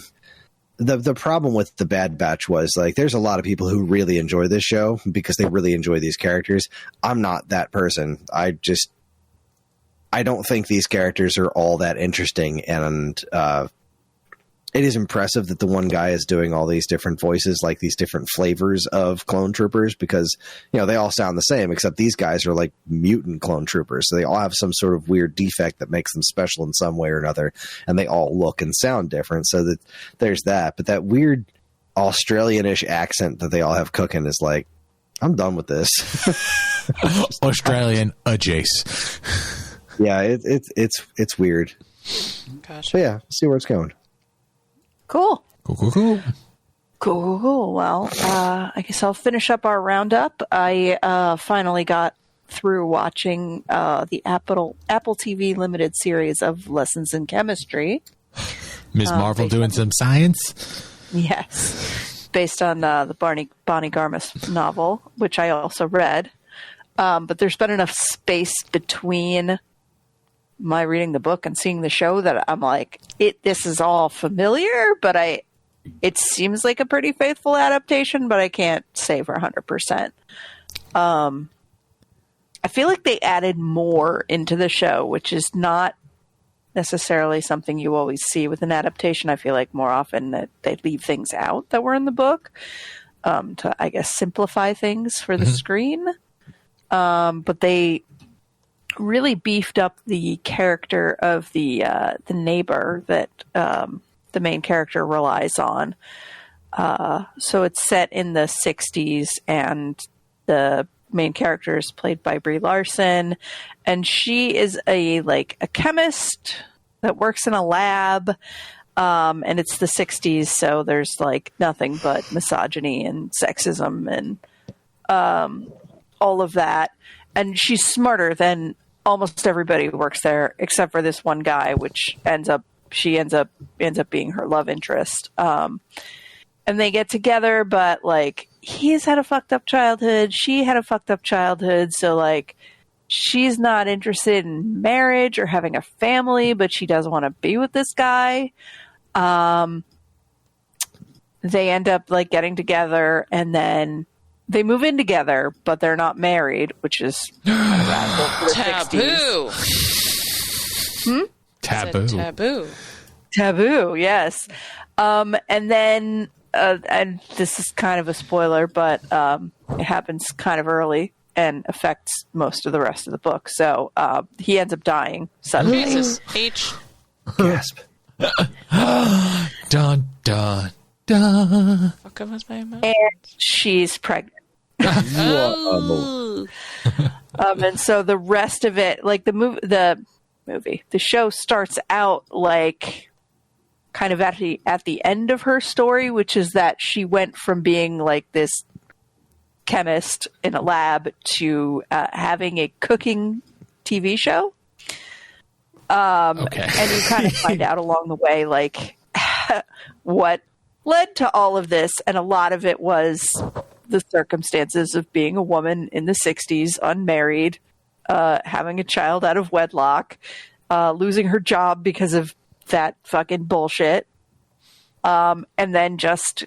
the problem with the Bad Batch was, like, there's a lot of people who really enjoy this show because they really enjoy these characters. I'm not that person. I don't think these characters are all that interesting, and it is impressive that the one guy is doing all these different voices, like these different flavors of clone troopers, because, they all sound the same, except these guys are like mutant clone troopers. So they all have some sort of weird defect that makes them special in some way or another, and they all look and sound different. So that there's that. But that weird Australian-ish accent that they all have cooking is like, I'm done with this. Australian Jace. Yeah, it's weird. Gosh. But yeah, see where it's going. Cool. Cool. Well, I guess I'll finish up our roundup. I finally got through watching the Apple TV limited series of Lessons in Chemistry. Ms. Marvel doing some science? Yes. Based on the Bonnie Garmus novel, which I also read. But there's been enough space between my reading the book and seeing the show that I'm like, this is all familiar, but it seems like a pretty faithful adaptation, but I can't say for 100%. I feel like they added more into the show, which is not necessarily something you always see with an adaptation. I feel like more often that they leave things out that were in the book to, I guess, simplify things for the screen. but they really beefed up the character of the neighbor that the main character relies on. So it's set in the 60s, and the main character is played by Brie Larson, and she is a chemist that works in a lab, and it's the 60s, so there's like nothing but misogyny and sexism and all of that. And she's smarter than almost everybody who works there, except for this one guy, which ends up being her love interest. And they get together, but like he's had a fucked up childhood, she had a fucked up childhood, so like she's not interested in marriage or having a family, but she doesn't want to be with this guy. They end up like getting together, and then they move in together, but they're not married, which is kind of radical for the Taboo. 60s. Taboo, yes. And then, and this is kind of a spoiler, but it happens kind of early and affects most of the rest of the book. So he ends up dying suddenly. Jesus. H. Gasp. Dun, dun, dun. Fuck was my emotions. And she's pregnant. Oh. And so the rest of it, like the show starts out like kind of at the end of her story, which is that she went from being like this chemist in a lab to having a cooking TV show. Okay. And you kind of find out along the way, like, what led to all of this. And a lot of it was the circumstances of being a woman in the 60s, unmarried, having a child out of wedlock, losing her job because of that fucking bullshit. And then just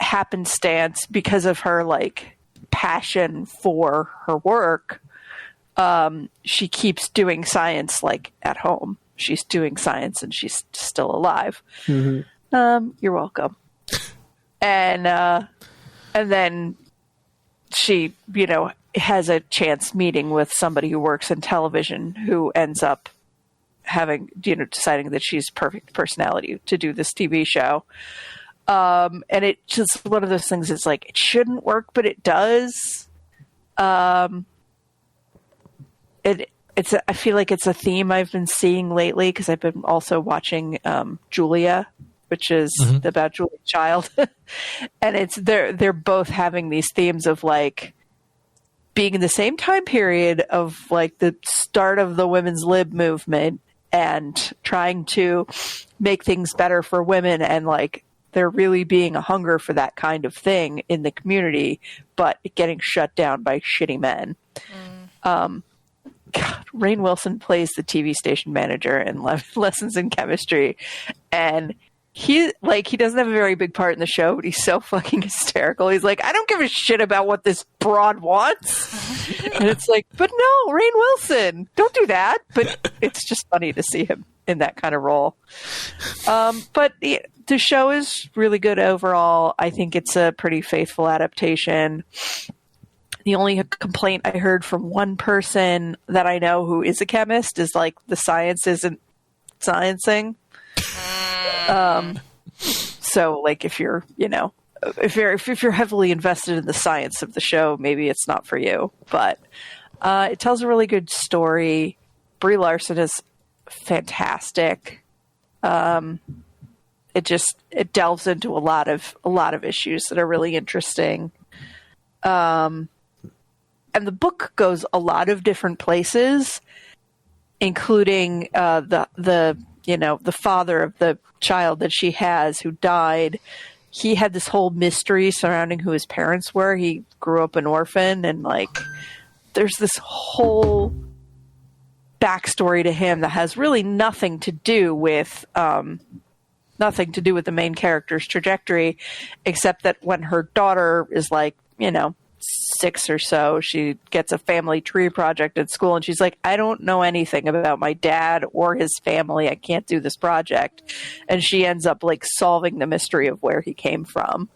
happenstance, because of her, like, passion for her work, she keeps doing science, like, at home. She's doing science and she's still alive. Mm-hmm. You're welcome. And then she, has a chance meeting with somebody who works in television, who ends up having, deciding that she's perfect personality to do this TV show. And it's just one of those things that's like, it shouldn't work, but it does. I feel like it's a theme I've been seeing lately, because I've been also watching Julia, which is about Julia Child. And they're both having these themes of like being in the same time period of like the start of the women's lib movement and trying to make things better for women, and like there really being a hunger for that kind of thing in the community, but it getting shut down by shitty men. God, Rainn Wilson plays the TV station manager in Lessons in Chemistry, and he doesn't have a very big part in the show, but he's so fucking hysterical. He's like, I don't give a shit about what this broad wants. And it's like, but no, Rainn Wilson, don't do that. But it's just funny to see him in that kind of role. But the show is really good overall. I think it's a pretty faithful adaptation. The only complaint I heard from one person that I know who is a chemist is like the science isn't sciencing. So like if you're heavily invested in the science of the show, maybe it's not for you. But it tells a really good story. Brie Larson is fantastic. It delves into a lot of issues that are really interesting. And the book goes a lot of different places, including the father of the child that she has who died. He had this whole mystery surrounding who his parents were. He grew up an orphan, and like there's this whole backstory to him that has really nothing to do with the main character's trajectory, except that when her daughter is like, 6 or so, she gets a family tree project at school, and she's like, I don't know anything about my dad or his family. I can't do this project. And she ends up like solving the mystery of where he came from.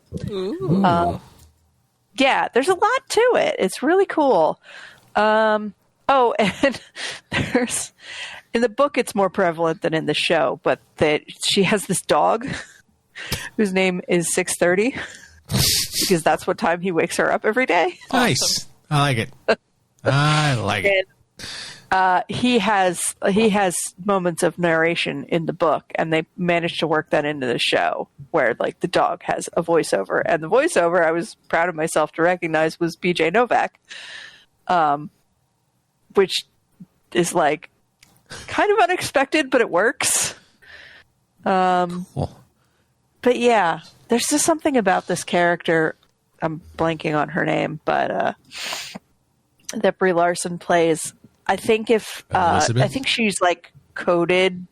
Yeah, there's a lot to it. It's really cool. Oh, and there's in the book it's more prevalent than in the show, but that she has this dog whose name is 6:30 because that's what time he wakes her up every day. Nice. Awesome. I like it. I like it. And, he has moments of narration in the book, and they managed to work that into the show where like the dog has a voiceover, and the voiceover I was proud of myself to recognize was BJ Novak, which is like kind of unexpected, but it works. Cool. But yeah, there's just something about this character. I'm blanking on her name, but that Brie Larson plays. I think I think she's like coded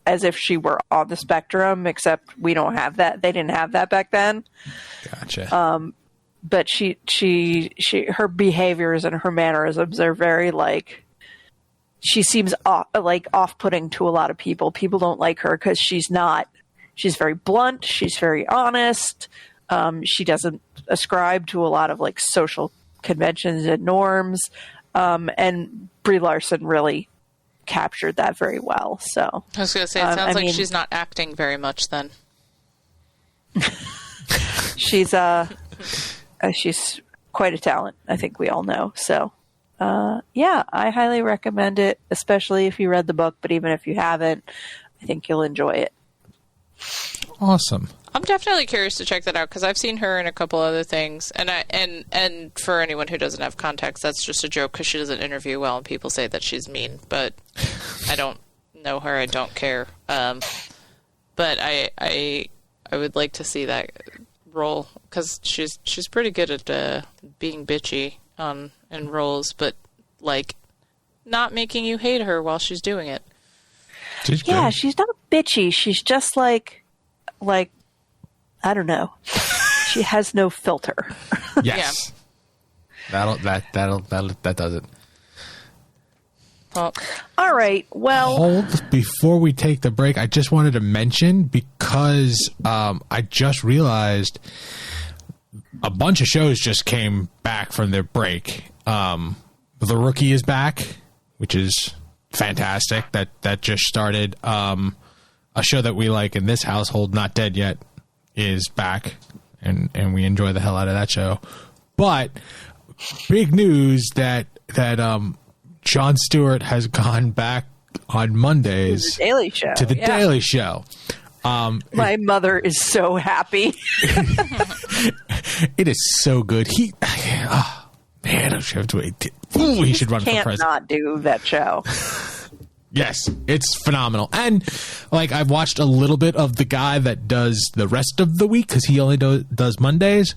as if she were on the spectrum, except we don't have that. They didn't have that back then. Gotcha. But her behaviors and her mannerisms are very like. She seems off-putting to a lot of people. People don't like her because she's not. She's very blunt. She's very honest. She doesn't ascribe to a lot of like social conventions and norms. And Brie Larson really captured that very well. So I was going to say, it sounds like she's not acting very much then. she's quite a talent. I think we all know. So yeah, I highly recommend it, especially if you read the book. But even if you haven't, I think you'll enjoy it. Awesome. I'm definitely curious to check that out because I've seen her in a couple other things, and for anyone who doesn't have context, that's just a joke because she doesn't interview well, and people say that she's mean. But I don't know her. I don't care. But I would like to see that role because she's pretty good at being bitchy in roles, but like not making you hate her while she's doing it. She's she's not bitchy. She's just like I don't know. She has no filter. Yes. Yeah. That does it. Well, all right. Well, hold before we take the break. I just wanted to mention because I just realized a bunch of shows just came back from their break. The Rookie is back, which is fantastic. That just started. A show that we like in this household, Not Dead Yet, is back, and we enjoy the hell out of that show. But big news that Jon Stewart has gone back on Mondays to the Daily Show. Daily Show. My mother is so happy. It is so good. He should run for president. Not do that show. Yes, it's phenomenal. And like I've watched a little bit of the guy that does the rest of the week because he only does Mondays.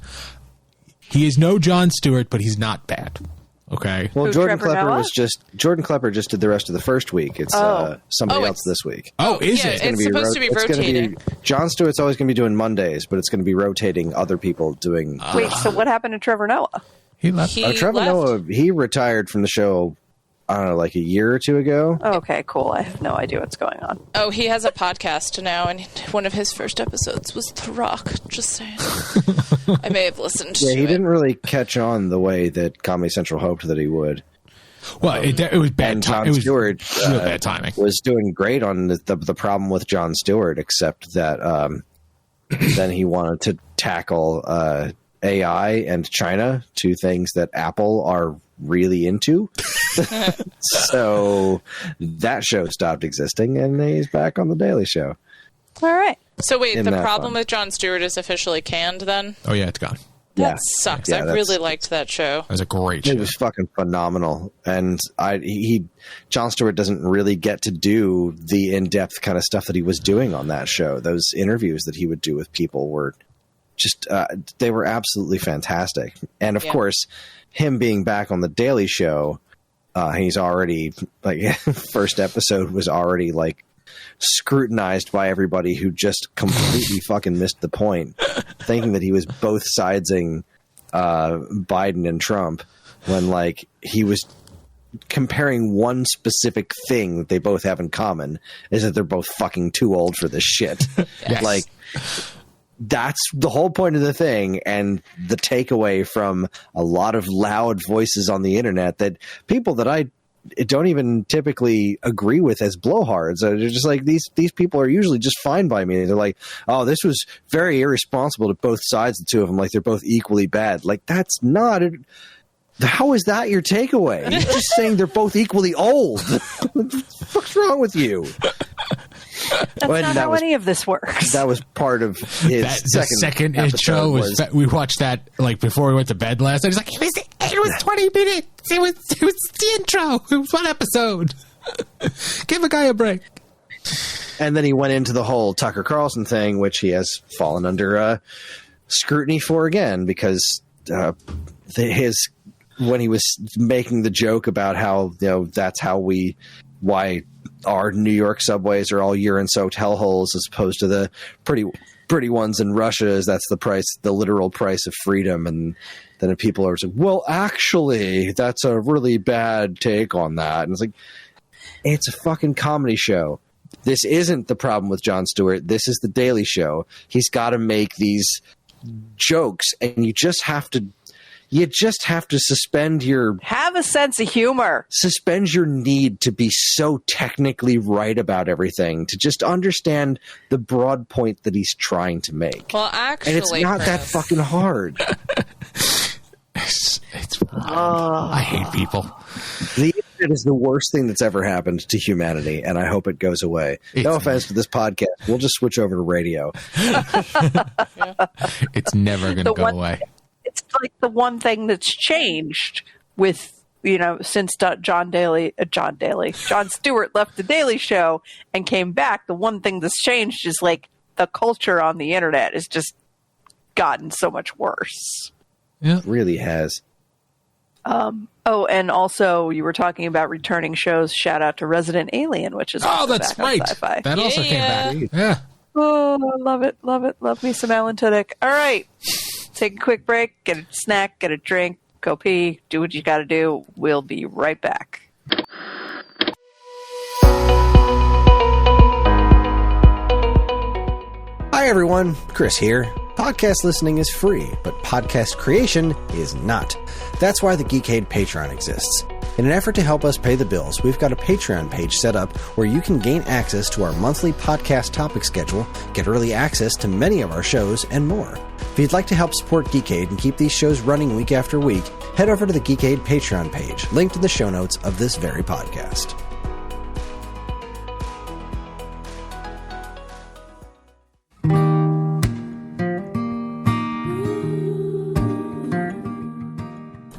He is no Jon Stewart, but he's not bad. Okay. Well, Who, Jordan Klepper just did the rest of the first week. It's somebody else this week. Oh, is it? It's supposed to be rotating. Jon Stewart's always going to be doing Mondays, but it's going to be rotating other people doing. Wait, so what happened to Trevor Noah? He left. Trevor Noah, he retired from the show. I don't know, like a year or two ago. Okay, cool. I have no idea what's going on. Oh, he has a podcast now, and one of his first episodes was The Rock. Just saying. I may have listened to it. Yeah, he didn't really catch on the way that Comedy Central hoped that he would. Well, it was bad timing. It was Stewart, real bad timing. Was doing great on the problem with Jon Stewart, except that then he wanted to tackle AI and China, two things that Apple are really into. So that show stopped existing, and he's back on the Daily Show. All right. So wait, the problem with Jon Stewart is officially canned then? Oh yeah, it's gone. That sucks. I really liked that show. It was a great show. It was fucking phenomenal. And Jon Stewart doesn't really get to do the in-depth kind of stuff that he was doing on that show. Those interviews that he would do with people were just they were absolutely fantastic. And of course, him being back on the Daily Show, he's already like first episode was already like scrutinized by everybody who just completely fucking missed the point, thinking that he was both sidesing Biden and Trump when like he was comparing one specific thing that they both have in common is that they're both fucking too old for this shit. Yes. Like that's the whole point of the thing, and the takeaway from a lot of loud voices on the internet that people that I don't even typically agree with as blowhards. They're just like, these people are usually just fine by me. They're like, oh, this was very irresponsible to both sides, the two of them. Like, they're both equally bad. Like, that's not it. How is that your takeaway? You're just saying they're both equally old. What the fuck's wrong with you? That's not how any of this works. That was part of his second intro. We watched that like before we went to bed last night. He's like, it was 20 minutes. It was the intro. It was one episode. Give a guy a break. And then he went into the whole Tucker Carlson thing, which he has fallen under scrutiny for again, because when he was making the joke about how, that's why our New York subways are all urine-soaked hellholes as opposed to the pretty ones in Russia, is that's the literal price of freedom. And then people are like, well, actually, that's a really bad take on that. And it's like, it's a fucking comedy show. This isn't the problem with Jon Stewart. This is the Daily Show. He's got to make these jokes, and you just have to have a sense of humor. Suspend your need to be so technically right about everything, to just understand the broad point that he's trying to make. Well, actually, and it's not that fucking hard. I hate people. The internet is the worst thing that's ever happened to humanity, and I hope it goes away. No offense to this podcast. We'll just switch over to radio. It's never going to go away. It's like the one thing that's changed with, since Jon Stewart left the Daily Show and came back. The one thing that's changed is like the culture on the internet has just gotten so much worse. Yeah, it really has. And also you were talking about returning shows. Shout out to Resident Alien, which is that's back right. On Sci-Fi. That also came back. Yeah. Oh, I love it. Love it. Love me some Alan Tudyk. All right. Take a quick break, get a snack, get a drink, go pee, do what you got to do. We'll be right back. Hi, everyone. Kris here. Podcast listening is free, but podcast creation is not. That's why the Geekade Patreon exists. In an effort to help us pay the bills, we've got a Patreon page set up where you can gain access to our monthly podcast topic schedule, get early access to many of our shows, and more. If you'd like to help support Geekade and keep these shows running week after week, head over to the Geekade Patreon page, linked in the show notes of this very podcast.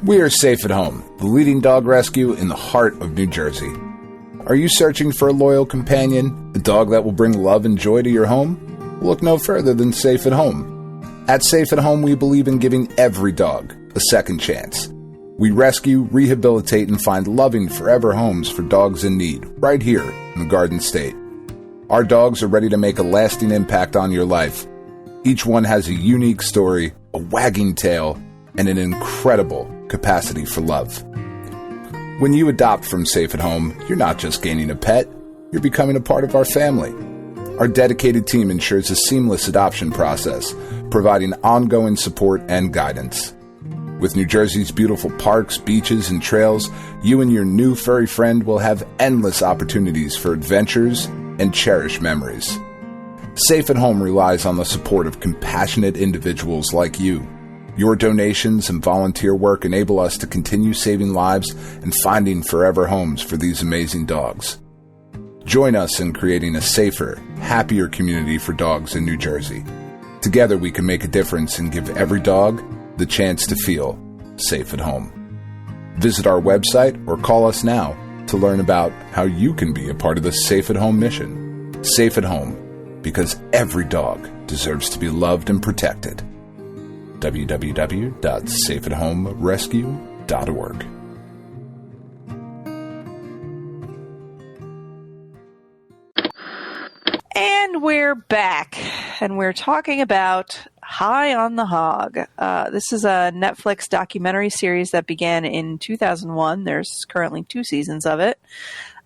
We are Safe at Home, the leading dog rescue in the heart of New Jersey. Are you searching for a loyal companion, a dog that will bring love and joy to your home? Look no further than Safe at Home. At Safe at Home, we believe in giving every dog a second chance. We rescue, rehabilitate, and find loving forever homes for dogs in need, right here in the Garden State. Our dogs are ready to make a lasting impact on your life. Each one has a unique story, a wagging tail, and an incredible capacity for love. When you adopt from Safe at Home, you're not just gaining a pet, you're becoming a part of our family. Our dedicated team ensures a seamless adoption process, providing ongoing support and guidance. With New Jersey's beautiful parks, beaches, and trails, you and your new furry friend will have endless opportunities for adventures and cherished memories. Safe at Home relies on the support of compassionate individuals like you. Your donations and volunteer work enable us to continue saving lives and finding forever homes for these amazing dogs. Join us in creating a safer, happier community for dogs in New Jersey. Together we can make a difference and give every dog the chance to feel safe at home. Visit our website or call us now to learn about how you can be a part of the Safe at Home mission. Safe at Home, because every dog deserves to be loved and protected. www.safeathomerescue.org. And we're back, and we're talking about High on the Hog. This is a Netflix documentary series that began in 2001. There's currently 2 seasons of it.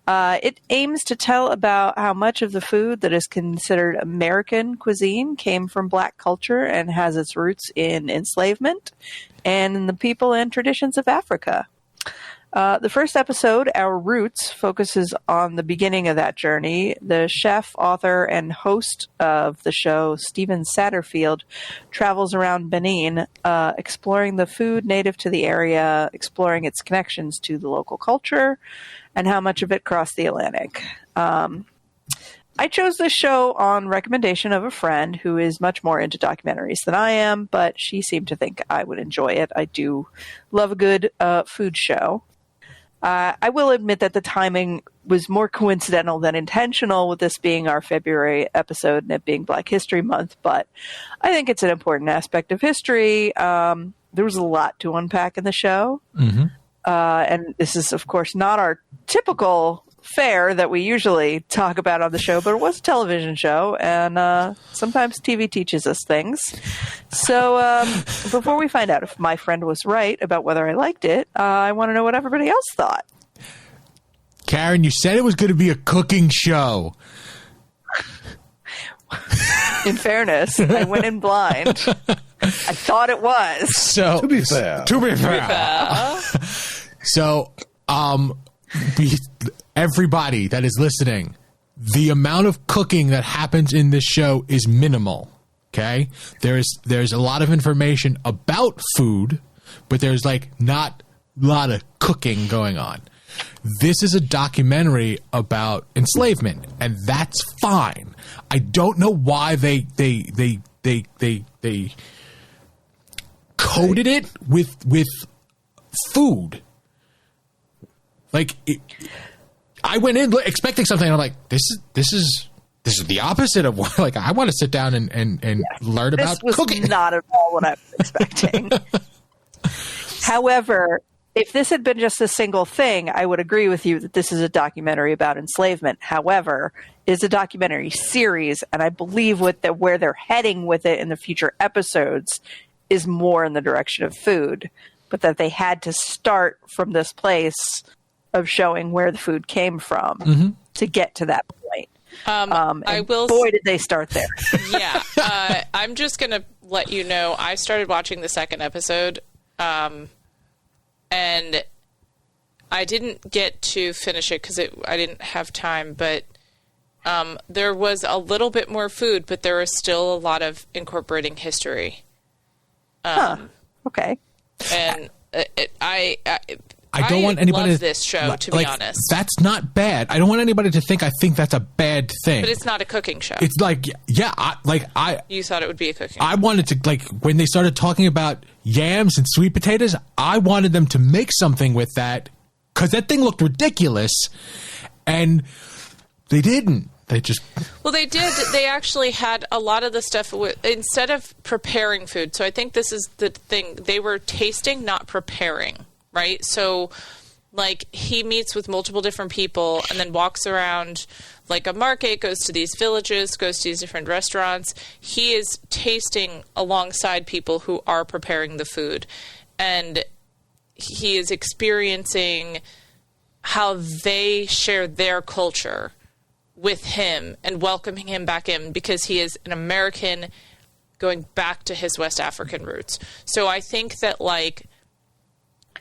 It aims to tell about how much of the food that is considered American cuisine came from Black culture and has its roots in enslavement and in the people and traditions of Africa. The first episode, Our Roots, focuses on the beginning of that journey. The chef, author, and host of the show, Stephen Satterfield, travels around Benin, exploring the food native to the area, exploring its connections to the local culture, and how much of it crossed the Atlantic. I chose this show on recommendation of a friend who is much more into documentaries than I am, but she seemed to think I would enjoy it. I do love a good food show. I will admit that the timing was more coincidental than intentional with this being our February episode and it being Black History Month, but I think it's an important aspect of history. There was a lot to unpack in the show. Mm-hmm. And this is, of course, not our typical fare that we usually talk about on the show, but it was a television show, and sometimes TV teaches us things. So before we find out if my friend was right about whether I liked it, I want to know what everybody else thought. Karen, you said it was going to be a cooking show. In fairness, I went in blind. I thought it was. So To be fair. So, everybody that is listening, the amount of cooking that happens in this show is minimal. Okay, there's a lot of information about food, but there's like not a lot of cooking going on. This is a documentary about enslavement, and that's fine. I don't know why they coded it with food. Like, I went in expecting something. And I'm like, this is the opposite of what. Like, I want to sit down and learn about cooking. This was not at all what I was expecting. However, if this had been just a single thing, I would agree with you that this is a documentary about enslavement. However, it's a documentary series, and I believe where they're heading with it in the future episodes is more in the direction of food, but that they had to start from this place of showing where the food came from to get to that point. Boy, did they start there. Yeah. I'm just going to let you know, I started watching the second episode, and I didn't get to finish it because I didn't have time, but there was a little bit more food, but there was still a lot of incorporating history. Okay. And I don't want anybody love this show, to be honest. That's not bad. I don't want anybody to think I think that's a bad thing. But it's not a cooking show. It's like, you thought it would be a cooking show. I wanted to, like, when they started talking about yams and sweet potatoes, I wanted them to make something with that because that thing looked ridiculous, and they didn't. They just... Well, they did. They actually had a lot of the stuff instead of preparing food. So I think this is the thing. They were tasting, not preparing. Right? So, like, he meets with multiple different people and then walks around like a market, goes to these villages, goes to these different restaurants. He is tasting alongside people who are preparing the food. And he is experiencing how they share their culture with him and welcoming him back in because he is an American going back to his West African roots. So I think that, like,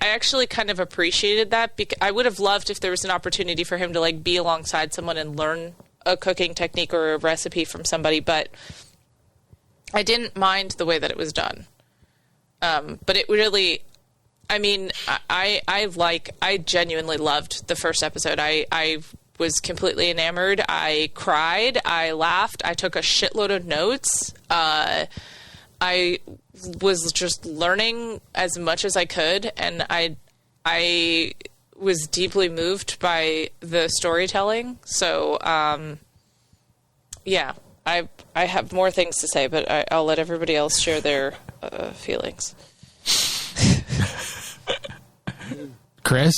I actually kind of appreciated that because I would have loved if there was an opportunity for him to, like, be alongside someone and learn a cooking technique or a recipe from somebody, but I didn't mind the way that it was done. But it really, I mean, I genuinely loved the first episode. I was completely enamored. I cried. I laughed. I took a shitload of notes. I was just learning as much as I could, and I was deeply moved by the storytelling. So, yeah, I have more things to say, but I'll let everybody else share their feelings. Chris?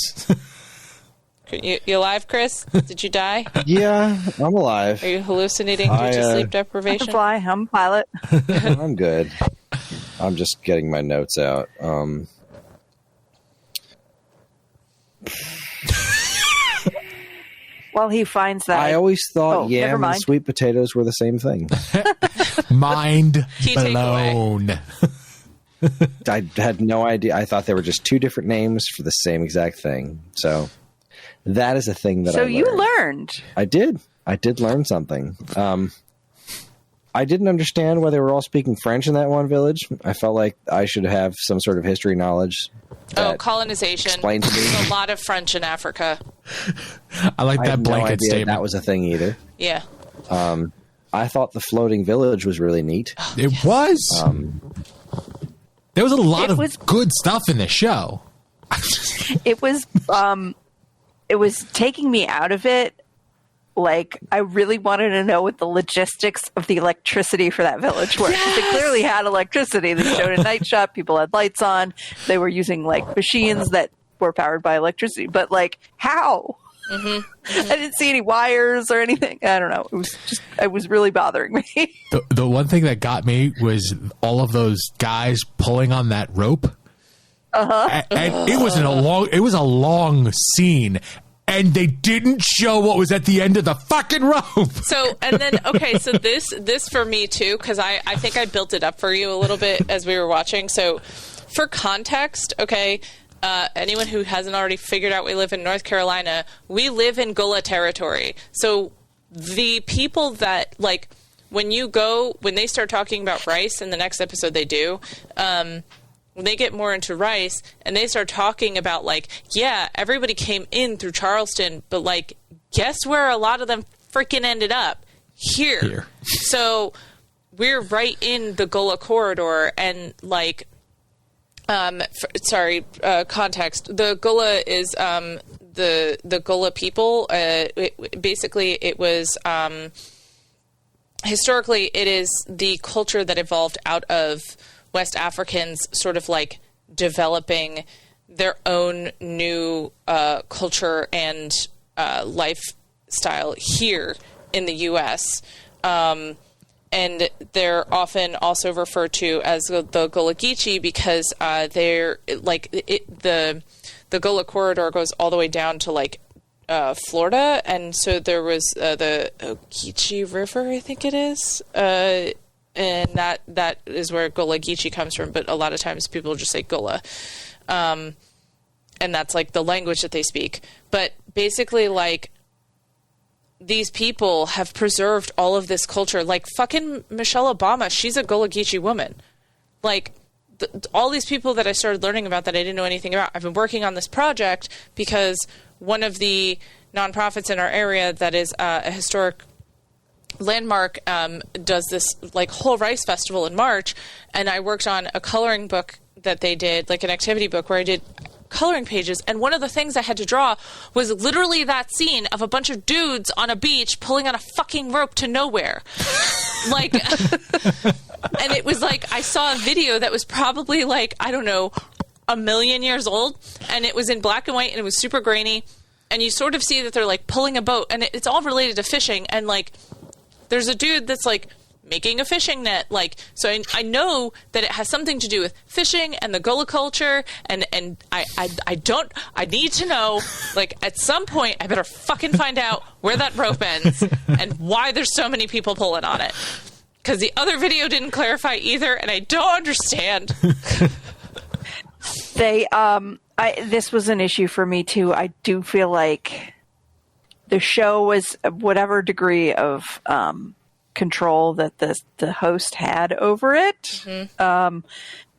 You alive, Chris? Did you die? Yeah, I'm alive. Are you hallucinating due to sleep deprivation? I'm a pilot. I'm good. I'm just getting my notes out. Well, he finds that. I always thought never yam and mind. sweet potatoes were the same thing. Mind Key blown. I had no idea. I thought they were just two different names for the same exact thing. So that is a thing that I learned. So you learned. I did. I did learn something. I didn't understand why they were all speaking French in that one village. I felt like I should have some sort of history knowledge. Colonization. Explain to me. There's a lot of French in Africa. I like I that had no blanket idea statement. that was a thing either. Yeah. I thought the floating village was really neat. It was. There was a lot of good stuff in the show. It was taking me out of it. Like, I really wanted to know what the logistics of the electricity for that village were. Yes! They clearly had electricity. They showed a night shop. People had lights on. They were using, like, machines that were powered by electricity. But, like, how? I didn't see any wires or anything. I don't know. It was really bothering me. The one thing that got me was all of those guys pulling on that rope. And it was a long scene. And they didn't show what was at the end of the fucking rope. So, and then, okay, so this for me too, because I think I built it up for you a little bit as we were watching. So, for context, okay, anyone who hasn't already figured out we live in North Carolina, we live in Gullah territory. So, the people that, like, when they start talking about rice in the next episode they do, when they get more into rice and they start talking about, like, yeah, everybody came in through Charleston, but, like, guess where a lot of them freaking ended up? Here. So we're right in the Gullah corridor, and, like, context. The Gullah is the Gullah people. It was historically it is the culture that evolved out of West Africans sort of like developing their own new culture and lifestyle here in the U.S. And they're often also referred to as the Gullah Geechee because they're like the Gullah corridor goes all the way down to like Florida, and so there was the Geechee River, I think it is. And that is where Gullah Geechee comes from, but a lot of times people just say Gullah. And that's like the language that they speak. But basically, like, these people have preserved all of this culture. Like, fucking Michelle Obama, she's a Gullah Geechee woman. Like, all these people that I started learning about that I didn't know anything about, I've been working on this project because one of the nonprofits in our area that is a historic landmark does this like whole rice festival in March, and I worked on a coloring book that they did, like an activity book where I did coloring pages, and one of the things I had to draw was literally that scene of a bunch of dudes on a beach pulling on a fucking rope to nowhere. Like, and it was like I saw a video that was probably like, I don't know, 1 million years old, and it was in black and white, and it was super grainy, and you sort of see that they're like pulling a boat, and it's all related to fishing, and like there's a dude that's like making a fishing net, like, so I know that it has something to do with fishing and the Gullah culture, and I need to know, like, at some point I better fucking find out where that rope ends and why there's so many people pulling on it, because the other video didn't clarify either, and I don't understand. This was an issue for me too. I do feel like the show was whatever degree of control that the host had over it. Mm-hmm.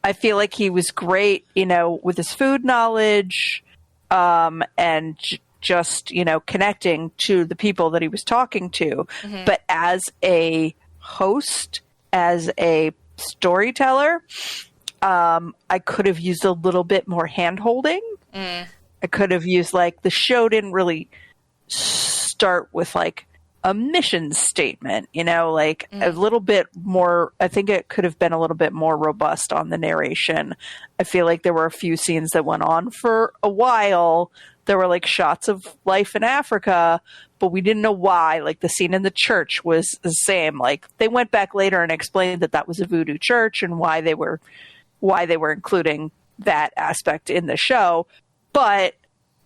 I feel like he was great, with his food knowledge, and just, connecting to the people that he was talking to. Mm-hmm. But as a host, as a storyteller, I could have used a little bit more hand-holding. I could have used, like, the show didn't really start with, like, a mission statement, a little bit more. I think it could have been a little bit more robust on the narration. I feel like there were a few scenes that went on for a while. There were like shots of life in Africa, but we didn't know why. Like the scene in the church was the same. Like they went back later and explained that was a voodoo church and why they were including that aspect in the show. But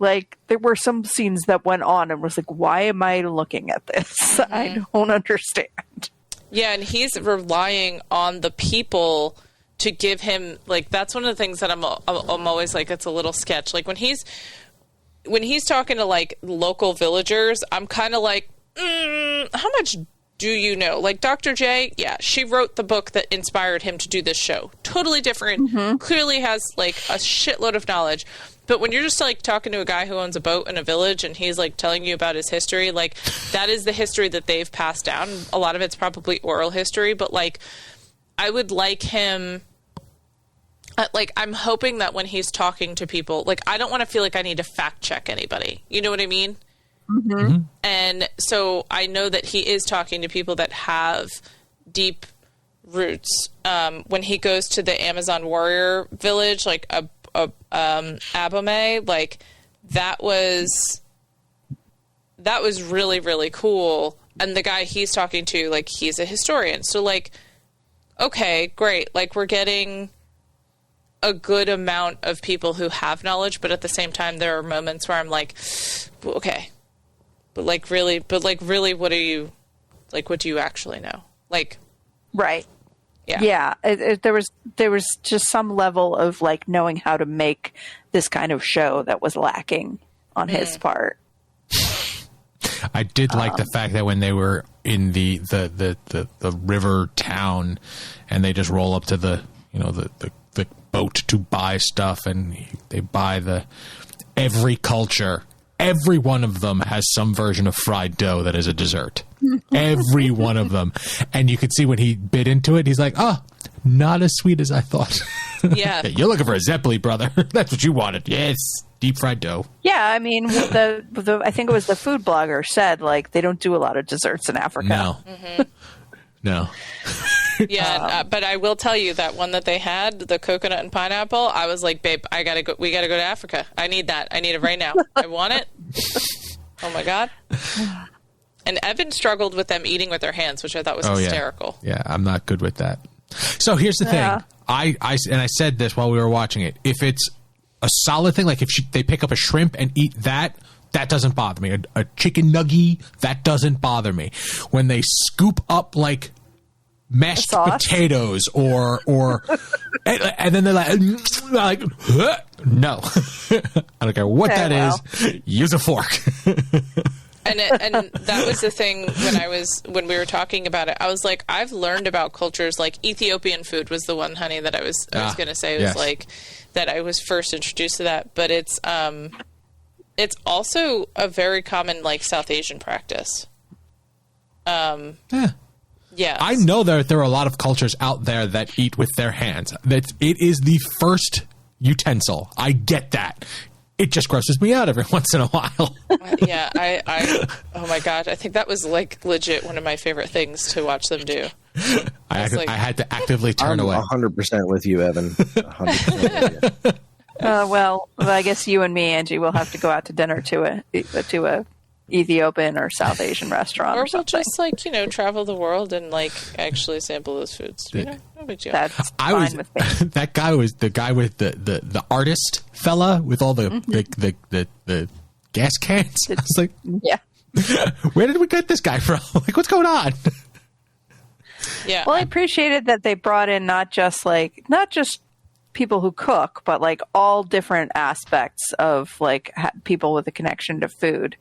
Like, there were some scenes that went on and was like, why am I looking at this? I don't understand. Yeah, and he's relying on the people to give him, like, that's one of the things that I'm always like, it's a little sketch. Like, when he's talking to, like, local villagers, I'm kind of like, how much do you know? Like, Dr. J, yeah, she wrote the book that inspired him to do this show. Totally different. Clearly has, like, a shitload of knowledge. But when you're just, like, talking to a guy who owns a boat in a village and he's, like, telling you about his history, like, that is the history that they've passed down. A lot of it's probably oral history, but, like, I would like him... like, I'm hoping that when he's talking to people, like, I don't want to feel like I need to fact check anybody. You know what I mean? And so I know that he is talking to people that have deep roots. When he goes to the Amazon warrior village, like Abome, like that was really, really cool. And the guy he's talking to, like, he's a historian. So, like, okay, great. Like, we're getting a good amount of people who have knowledge, but at the same time, there are moments where I'm like, okay, but really, what do you actually know? Like, right. Yeah. There was just some level of, like, knowing how to make this kind of show that was lacking on his part. I did like the fact that when they were in the river town and they just roll up to the boat to buy stuff, and they buy every culture, every one of them has some version of fried dough that is a dessert. Every one of them. And you could see when he bit into it, he's like, oh, not as sweet as I thought. Yeah. You're looking for a Zeppeli, brother. That's what you wanted. Yes. Deep fried dough. Yeah, I mean, I think it was the food blogger said, like, they don't do a lot of desserts in Africa. No. No. Yeah, but I will tell you that one that they had, the coconut and pineapple, I was like, babe, we gotta go to Africa. I need that. I need it right now. I want it. Oh my God. And Evan struggled with them eating with their hands, which I thought was hysterical. Yeah, I'm not good with that. So here's the thing. I said this while we were watching it. If it's a solid thing, like if they pick up a shrimp and eat that doesn't bother me. A chicken nugget, that doesn't bother me. When they scoop up, like, mashed potatoes or and then they're like no. I don't care what is. Use a fork. And that was the thing when we were talking about it. I was like, I've learned about cultures, like Ethiopian food was the one, honey, that I was going to say was like that I was first introduced to that, but it's also a very common, like, South Asian practice. Yeah. I know that there are a lot of cultures out there that eat with their hands. That it is the first utensil. I get that. It just grosses me out every once in a while. Yeah, I oh my God, I think that was, like, legit one of my favorite things to watch them do. I had to actively turn away. 100% with you, Evan. 100% with you. Well, I guess you and me, Angie, will have to go out to dinner to a Ethiopian or South Asian restaurant, or something. we'll just, like, travel the world and, like, actually sample those foods. You know, no big deal. That's fine with me. That guy was the guy with the artist fella with all the gas cans. I was like, yeah, where did we get this guy from? Like, what's going on? Yeah. Well, I appreciated that they brought in not just people who cook, but, like, all different aspects of, like, people with a connection to food,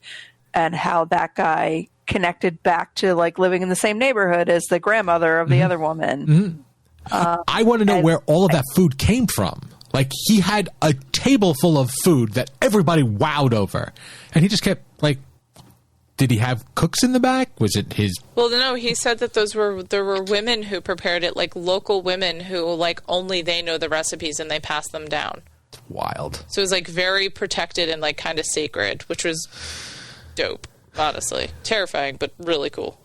and how that guy connected back to, like, living in the same neighborhood as the grandmother of the other woman. I want to know where all of that food came from. Like, he had a table full of food that everybody wowed over, and he just kept, like, did he have cooks in the back? Was it his? Well, no, he said that there were women who prepared it, like, local women who, like, only they know the recipes and they pass them down. It's wild. So it was, like, very protected and, like, kind of sacred, which was dope, honestly. Terrifying, but really cool.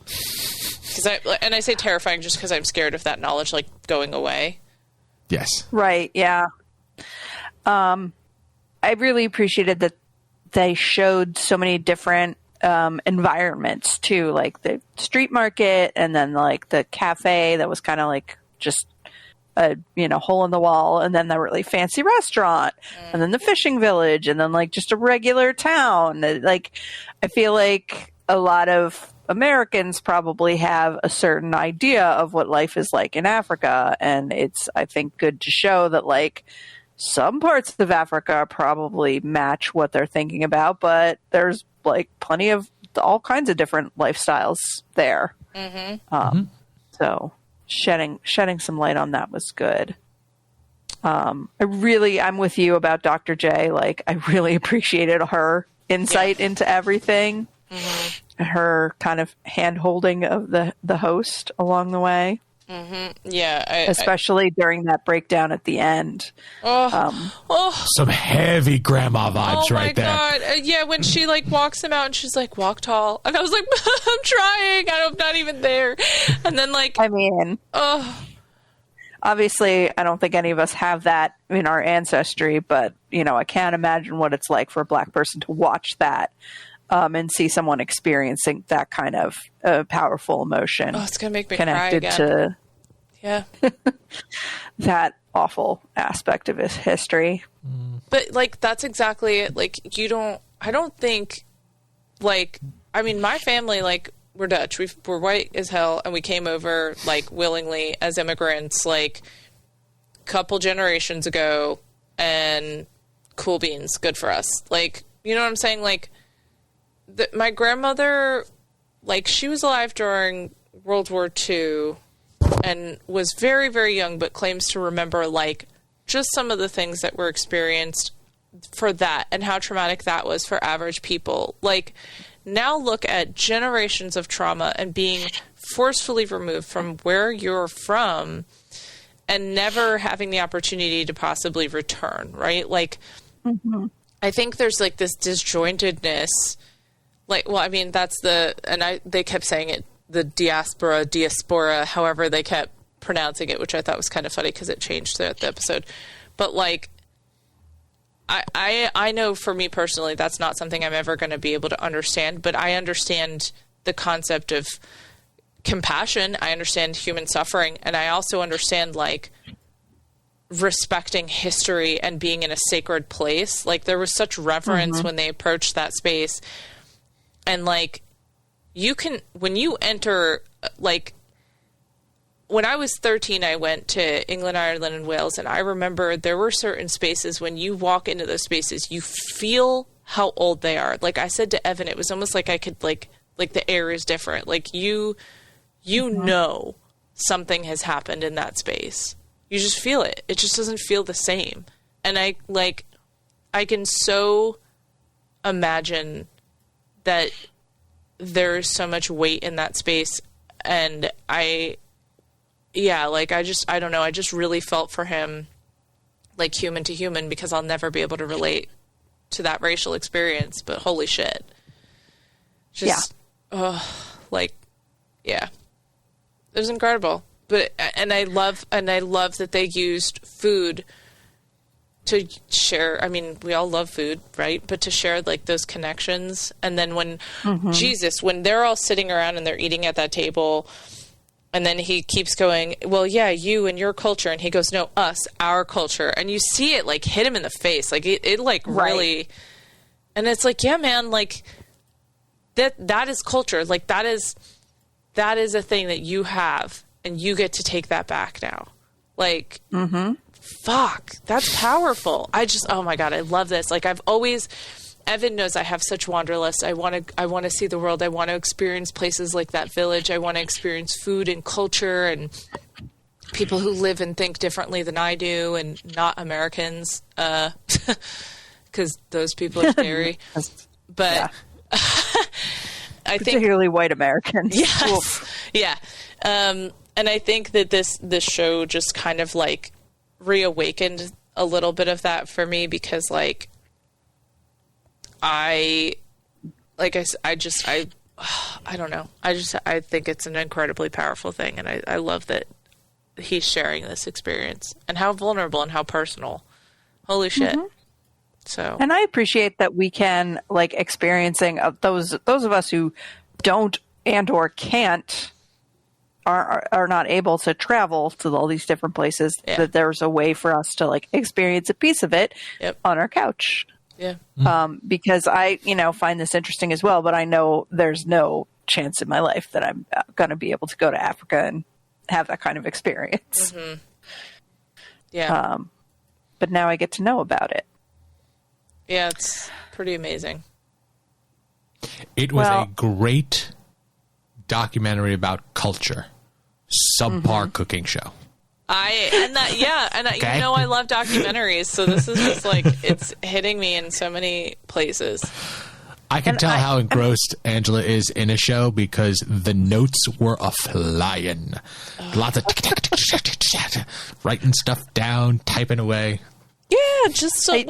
And I say terrifying just because I'm scared of that knowledge, like, going away. Yes. Right, yeah. I really appreciated that they showed so many different environments too, like the street market, and then, like, the cafe that was kind of like just a hole in the wall, and then the really fancy restaurant, and then the fishing village, and then like just a regular town. Like, I feel like a lot of Americans probably have a certain idea of what life is like in Africa, and it's, I think, good to show that like some parts of Africa probably match what they're thinking about, but there's like plenty of all kinds of different lifestyles there. So shedding some light on that was good. I'm with you about Dr. J. Like, I really appreciated her insight into everything. Her kind of hand holding of the host along the way. Yeah. Especially during that breakdown at the end. Some heavy grandma vibes right there. Oh my God. Yeah, when she like walks him out and she's like, walk tall. And I was like, I'm trying. I'm not even there. And then like, I mean, obviously I don't think any of us have that in our ancestry, but I can't imagine what it's like for a Black person to watch that. And see someone experiencing that kind of powerful emotion. Oh, it's going to make me connected cry again. to that awful aspect of his history. But like, that's exactly it. Like, I don't think, like, I mean, my family, like, we're Dutch. We're white as hell, and we came over, like, willingly as immigrants, like, a couple generations ago, and cool beans, good for us. Like, you know what I'm saying? Like, my grandmother, like, she was alive during World War II and was very, very young, but claims to remember, like, just some of the things that were experienced for that and how traumatic that was for average people. Like, now look at generations of trauma and being forcefully removed from where you're from and never having the opportunity to possibly return, right? Like, I think there's, like, this disjointedness. Like, well, I mean, they kept saying it, the diaspora, however they kept pronouncing it, which I thought was kind of funny because it changed throughout the episode. But like, I know for me personally, that's not something I'm ever going to be able to understand, but I understand the concept of compassion. I understand human suffering. And I also understand like respecting history and being in a sacred place. Like, there was such reverence when they approached that space. And like, when you enter, like, when I was 13, I went to England, Ireland, and Wales. And I remember there were certain spaces when you walk into those spaces, you feel how old they are. Like I said to Evan, it was almost like I could like the air is different. Like you know, something has happened in that space. You just feel it. It just doesn't feel the same. And I can so imagine that there's so much weight in that space. And I don't know. I just really felt for him, like, human to human, because I'll never be able to relate to that racial experience, but holy shit. Just, yeah. It was incredible. But, and I love that they used food to share. I mean, we all love food, right? But to share like those connections. And then when when they're all sitting around and they're eating at that table, and then he keeps going, well, yeah, you and your culture. And he goes, no, us, our culture. And you see it like hit him in the face. Like it like really, and it's like, yeah, man, like that is culture. Like that is a thing that you have, and you get to take that back now. Like, fuck, that's powerful. Oh my God, I love this. Like Evan knows I have such wanderlust. I want to see the world. I want to experience places like that village. I want to experience food and culture and people who live and think differently than I do, and not Americans, because those people are scary. But I think particularly white Americans. Yes. Yeah. And I think that this show just kind of like reawakened a little bit of that for me, because like I don't know. I think it's an incredibly powerful thing. And I love that he's sharing this experience, and how vulnerable and how personal. Holy shit. So, and I appreciate that we can like experiencing those of us who don't and or can't are not able to travel to all these different places, that there's a way for us to like experience a piece of it on our couch. Yeah. Because I, find this interesting as well, but I know there's no chance in my life that I'm going to be able to go to Africa and have that kind of experience. Mm-hmm. Yeah. But now I get to know about it. Yeah, it's pretty amazing. It was a great documentary about culture. Subpar cooking show. I love documentaries, so this is just like, it's hitting me in so many places. I can tell how engrossed Angela is in a show because the notes were a-flying. Lots of writing stuff down, typing away. Yeah, just so, I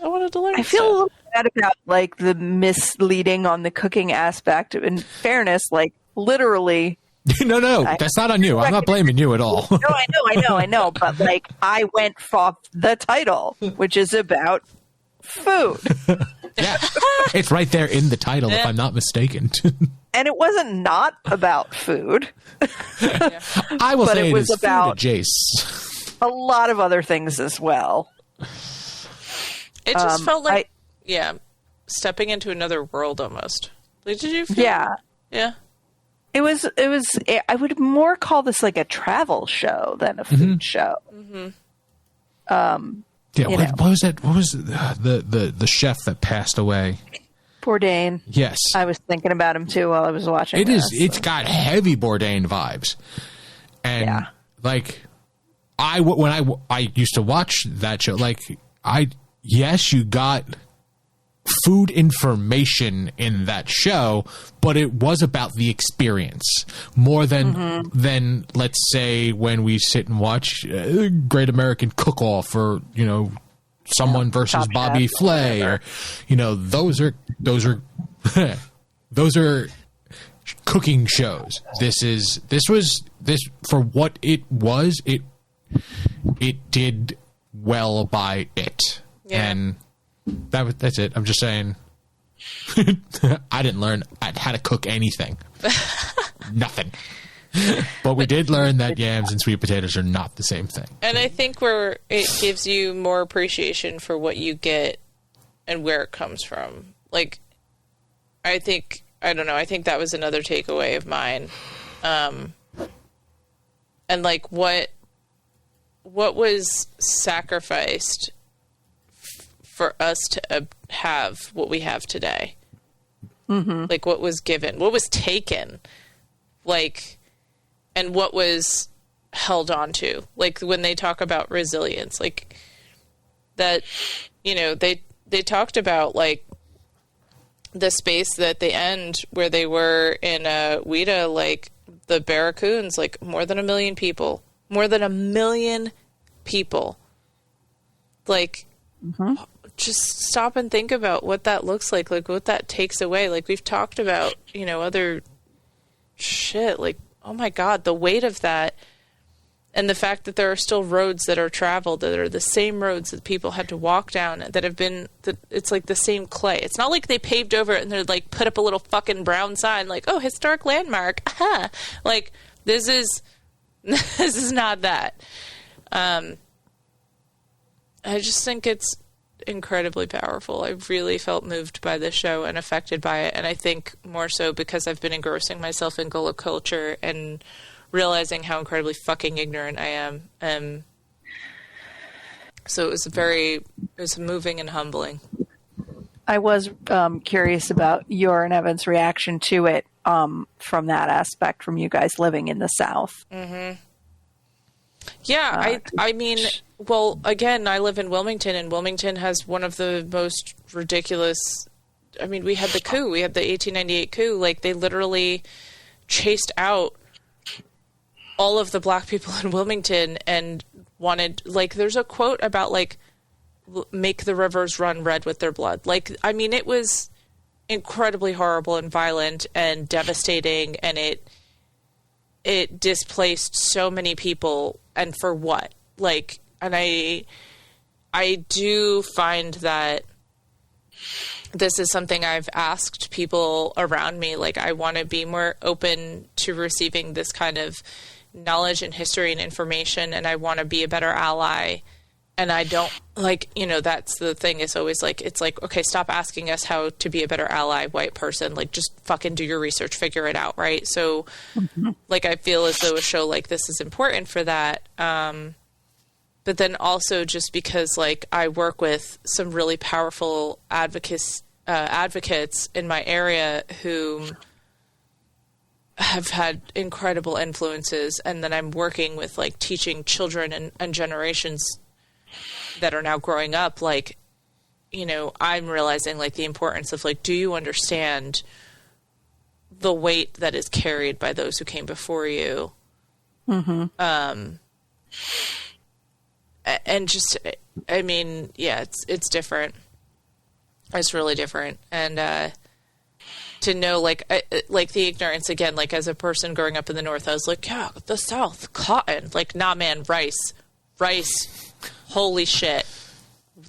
wanted to learn I feel a little bad about like the misleading on the cooking aspect. In fairness, like literally. No, that's not on you. I'm not blaming you at all. No, I know. But like, I went off the title, which is about food. Yeah, it's right there in the title, if I'm not mistaken. And it wasn't not about food. I will say it was about Jace. A lot of other things as well. It just felt like, stepping into another world almost. Like, did you feel? Yeah. It was. I would more call this like a travel show than a food show. Mm-hmm. What was it? What was the chef that passed away? Bourdain. Yes, I was thinking about him too while I was watching. It's got heavy Bourdain vibes, and when I used to watch that show, you got food information in that show, but it was about the experience more than let's say when we sit and watch Great American Cook-Off or someone versus Bobby Flay or those are those are cooking shows. This was for what it was. It did well by it, and that's it. I'm just saying. I didn't learn how to cook anything. Nothing. But we did learn that yams and sweet potatoes are not the same thing. And I think it gives you more appreciation for what you get and where it comes from. Like, I think that was another takeaway of mine. And like what was sacrificed for us to have what we have today. Mm-hmm. Like what was given, what was taken, like, and what was held on to. Like when they talk about resilience, like that, they talked about like the space that they end where they were in Ouida, like the Barracoons, like more than 1 million people, like, just stop and think about what that looks like what that takes away. Like we've talked about, other shit, like, oh my God, the weight of that. And the fact that there are still roads that are traveled that are the same roads that people had to walk down that have been, it's like the same clay. It's not like they paved over it and they're like, put up a little fucking brown sign like, oh, historic landmark. Aha. Like this is not that. I just think it's incredibly powerful. I really felt moved by this show and affected by it. And I think more so because I've been engrossing myself in Gullah culture and realizing how incredibly fucking ignorant I am. So it was moving and humbling. I was curious about your and Evan's reaction to it from that aspect, from you guys living in the South. Mm-hmm. Yeah, I mean, well, again, I live in Wilmington, and Wilmington has one of the most ridiculous... I mean, we had the coup. We had the 1898 coup. Like, they literally chased out all of the black people in Wilmington and wanted... Like, there's a quote about, like, make the rivers run red with their blood. Like, I mean, it was incredibly horrible and violent and devastating, and it displaced so many people, and for what? Like, and I do find that this is something I've asked people around me. Like, I want to be more open to receiving this kind of knowledge and history and information, and I want to be a better ally. And I don't, like, you know, that's the thing. It's always like, it's like, okay, stop asking us how to be a better ally, white person. Like, just fucking do your research, figure it out, right? So, like, I feel as though a show like this is important for that. But then also just because, like, I work with some really powerful advocates in my area who have had incredible influences, and then I'm working with, like, teaching children and generations that are now growing up. Like, you know, I'm realizing, like, the importance of, like, do you understand the weight that is carried by those who came before you? And just, I mean, yeah, it's different. It's really different. And to know, like the ignorance, again, like, as a person growing up in the North, I was like, yeah, the South, cotton. Like, nah, man, rice. Holy shit.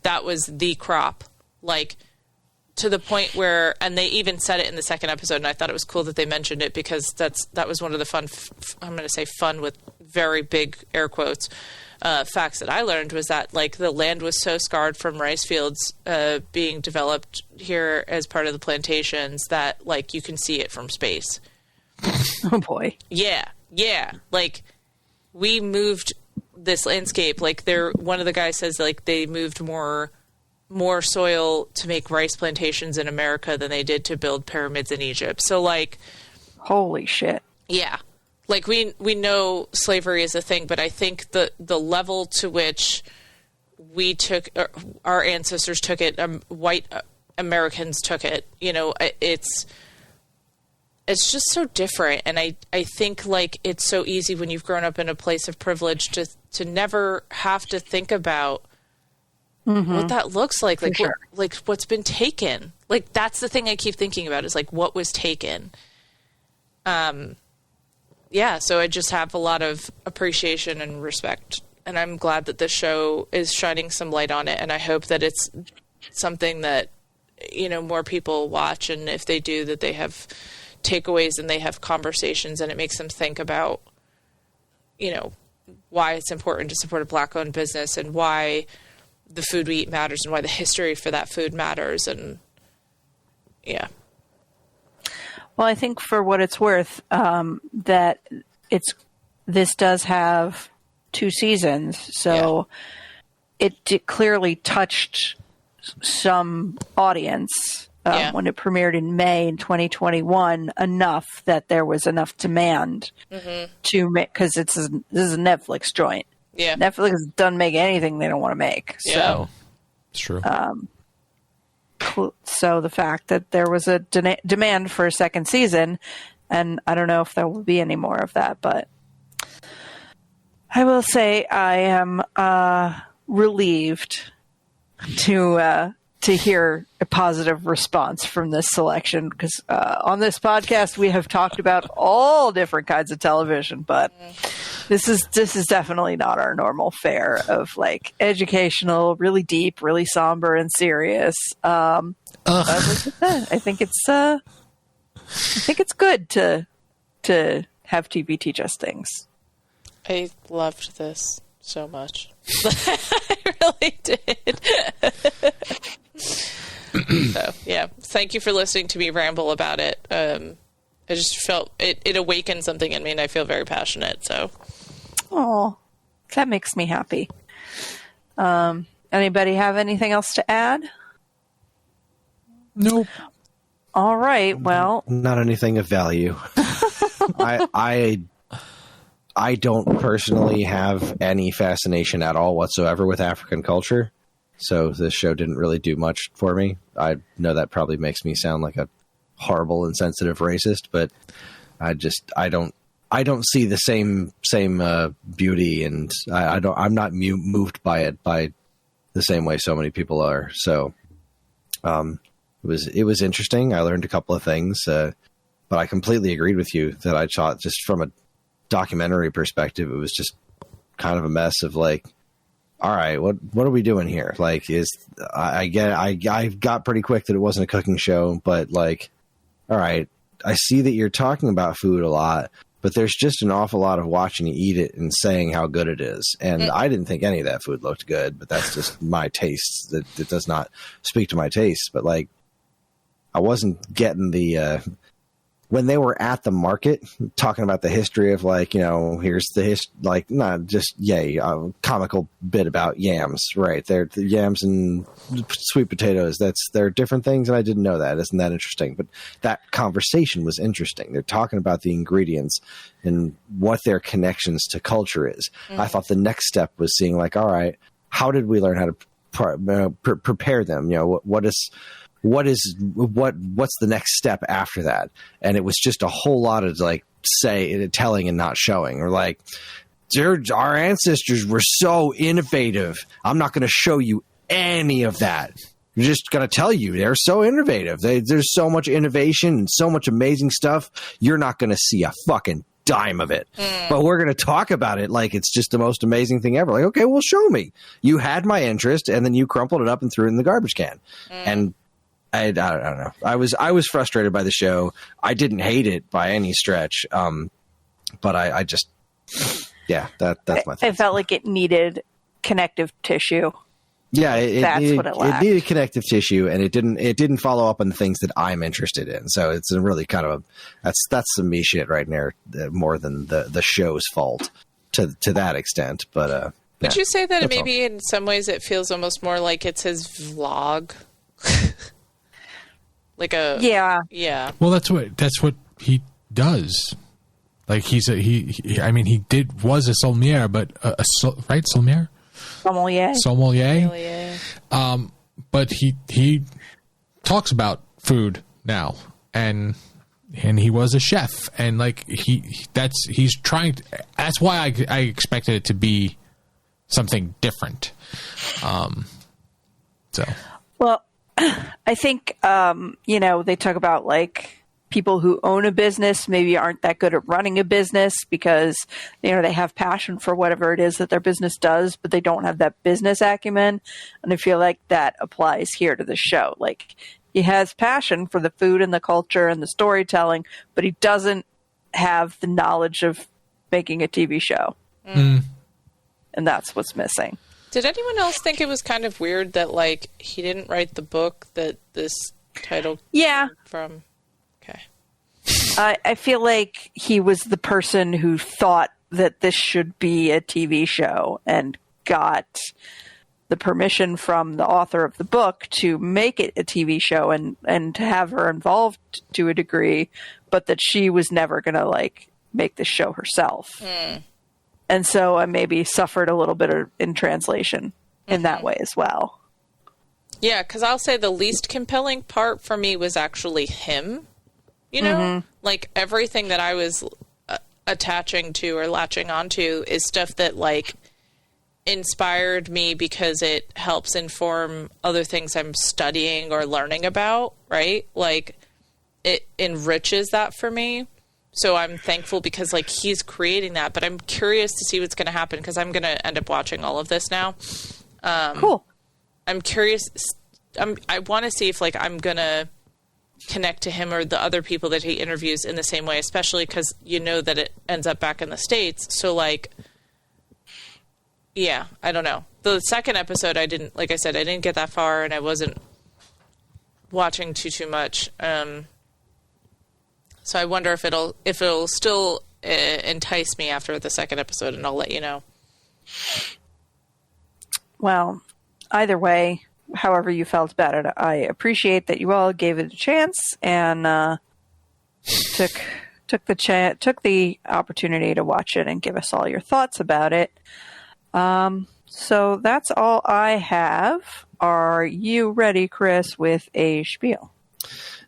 That was the crop. Like, to the point where, and they even said it in the second episode, and I thought it was cool that they mentioned it, because that was one of the fun, I'm going to say fun with very big air quotes, facts that I learned, was that, like, the land was so scarred from rice fields being developed here as part of the plantations that, like, you can see it from space. Oh boy. Yeah. Like, we moved this landscape, like, one of the guys says, like, they moved more soil to make rice plantations in America than they did to build pyramids in Egypt. So, like, holy shit. Yeah. Like, we know slavery is a thing, but I think the level to which we took, our ancestors took it, white Americans took it, you know, it's just so different. And I think, like, it's so easy when you've grown up in a place of privilege to never have to think about what that looks like. Like, sure. What's been taken. Like, that's the thing I keep thinking about, is, like, what was taken. Yeah, so I just have a lot of appreciation and respect, and I'm glad that this show is shining some light on it, and I hope that it's something that, you know, more people watch, and if they do, that they have takeaways and they have conversations, and it makes them think about, you know, why it's important to support a Black-owned business, and why the food we eat matters, and why the history for that food matters, and yeah. Well, I think, for what it's worth, that this does have 2 seasons, so it clearly touched some audience when it premiered in May in 2021, enough that there was enough demand to make, because this is a Netflix joint. Yeah, Netflix doesn't make anything they don't want to make. Yeah. So it's true. So the fact that there was a demand for a second season, and I don't know if there will be any more of that, but I will say I am relieved to hear a positive response from this selection, because on this podcast we have talked about all different kinds of television, but this is definitely not our normal fare of, like, educational, really deep, really somber and serious. But like I think it's good to have TV teach us things. I loved this so much. I really did. So, yeah, thank you for listening to me ramble about it. I just felt it awakened something in me, and I feel very passionate. So, oh, that makes me happy. Anybody have anything else to add? Nope. All right. Well, not anything of value. I don't personally have any fascination at all whatsoever with African culture, so this show didn't really do much for me. I know that probably makes me sound like a horrible, insensitive racist, but I don't see the same beauty, and I'm not moved by it by the same way so many people are. So it was interesting. I learned a couple of things, but I completely agreed with you that I thought, just from a documentary perspective, it was just kind of a mess of, like, all right, what are we doing here? Like, I got pretty quick that it wasn't a cooking show, but like, all right, I see that you're talking about food a lot, but there's just an awful lot of watching you eat it and saying how good it is. And I didn't think any of that food looked good, but that's just my taste. That does not speak to my taste. But like, I wasn't getting the when they were at the market talking about the history of like, here's the like not just comical bit about yams, right? They're the yams and sweet potatoes. They're different things, and I didn't know that. Isn't that interesting? But that conversation was interesting. They're talking about the ingredients and what their connections to culture is. I thought the next step was seeing like, all right, how did we learn how to prepare them? What's the next step after that? And it was just a whole lot of like telling and not showing, or like, our ancestors were so innovative. I'm not going to show you any of that. I'm just going to tell you they're so innovative. There's so much innovation and so much amazing stuff. You're not going to see a fucking dime of it, but we're going to talk about it like it's just the most amazing thing ever. Like, okay, well, show me. You had my interest, and then you crumpled it up and threw it in the garbage can. And I don't know. I was frustrated by the show. I didn't hate it by any stretch, but I just, that's my thing. It felt like it needed connective tissue. Yeah, what it lacked. It needed connective tissue, and it didn't follow up on the things that I'm interested in. So it's a really kind of that's some me shit right there, more than the show's fault to that extent. But would you say that maybe in some ways it feels almost more like it's his vlog? Yeah. Well, that's what he does. Like he was a sommelier, but right, sommelier. Sommelier. But he talks about food now, and he was a chef, and like he's trying. That's why I expected it to be something different. Well, I think, they talk about like people who own a business maybe aren't that good at running a business because, they have passion for whatever it is that their business does, but they don't have that business acumen. And I feel like that applies here to the show. Like, he has passion for the food and the culture and the storytelling, but he doesn't have the knowledge of making a TV show. And that's what's missing. Did anyone else think it was kind of weird that, like, he didn't write the book that this title came from? Okay. I feel like he was the person who thought that this should be a TV show and got the permission from the author of the book to make it a TV show and to have her involved to a degree, but that she was never going to, like, make the show herself. And so I maybe suffered a little bit in translation in that way as well. Yeah, because I'll say the least compelling part for me was actually him. Like everything that I was attaching to or latching onto is stuff that like inspired me because it helps inform other things I'm studying or learning about, right? Like it enriches that for me. So I'm thankful because, like, he's creating that. But I'm curious to see what's going to happen because I'm going to end up watching all of this now. Cool. I'm curious. I want to see if, like, I'm going to connect to him or the other people that he interviews in the same way, especially because that it ends up back in the States. So, like, yeah, I don't know. The second episode, I didn't get that far and I wasn't watching too much. So I wonder if it'll still entice me after the second episode, and I'll let you know. Well, either way, however you felt about it, I appreciate that you all gave it a chance and took the opportunity to watch it and give us all your thoughts about it. So that's all I have. Are you ready, Kris, with a spiel?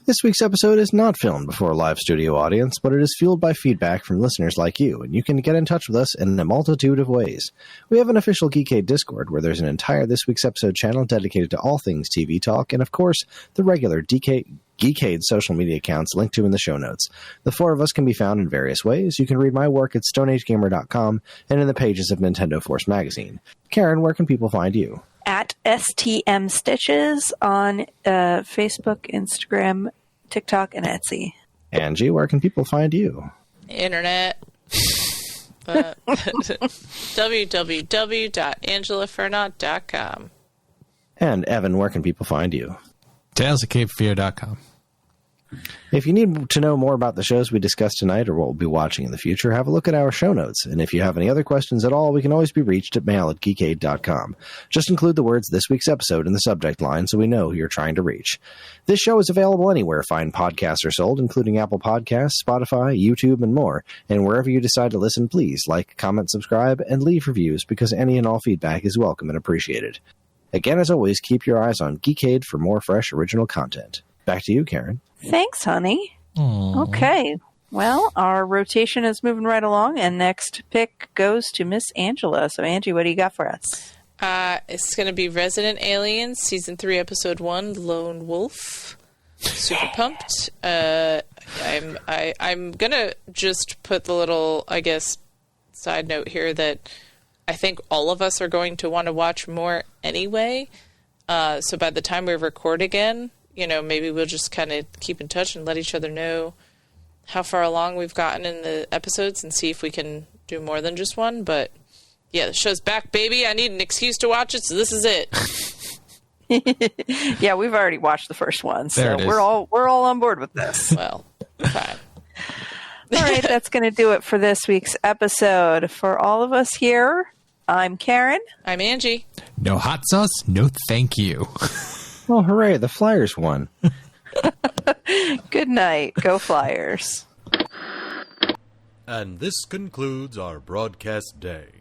This week's episode is not filmed before a live studio audience, but it is fueled by feedback from listeners like you, and you can get in touch with us in a multitude of ways. We have an official Geekade Discord where there's an entire This Week's Episode channel dedicated to all things TV talk, and of course, the regular Geekade social media accounts linked to in the show notes. The four of us can be found in various ways. You can read my work at stoneagegamer.com and in the pages of Nintendo Force magazine. Karen, where can people find you? At STM Stitches on Facebook, Instagram, TikTok, and Etsy. Angie, where can people find you? Internet. www.angelafernot.com. And Evan, where can people find you? TalesOfCapeFear.com. If you need to know more about the shows we discussed tonight or what we'll be watching in the future, have a look at our show notes. And if you have any other questions at all, we can always be reached at mail@geekade.com. Just include the words "this week's episode" in the subject line so we know who you're trying to reach. This show is available anywhere fine podcasts are sold, including Apple Podcasts, Spotify, YouTube, and more. And wherever you decide to listen, please like, comment, subscribe, and leave reviews because any and all feedback is welcome and appreciated. Again, as always, keep your eyes on Geekade for more fresh original content. Back to you, Karen. Thanks, honey. Aww. Okay. Well, our rotation is moving right along, and next pick goes to Miss Angela. So, Angie, what do you got for us? It's going to be Resident Alien, Season 3, Episode 1, Lone Wolf. Super pumped. I'm going to just put the little, I guess, side note here that I think all of us are going to want to watch more anyway. So by the time we record again, maybe we'll just kind of keep in touch and let each other know how far along we've gotten in the episodes and see if we can do more than just one. But yeah, the show's back, baby. I need an excuse to watch it, so this is it. Yeah, we've already watched the first one, so There we're all on board with this. Well, fine. All right, that's going to do it for this week's episode. For all of us here, I'm Karen. I'm Angie. No hot sauce, no thank you. Oh, hooray, the Flyers won. Good night. Go Flyers. And this concludes our broadcast day.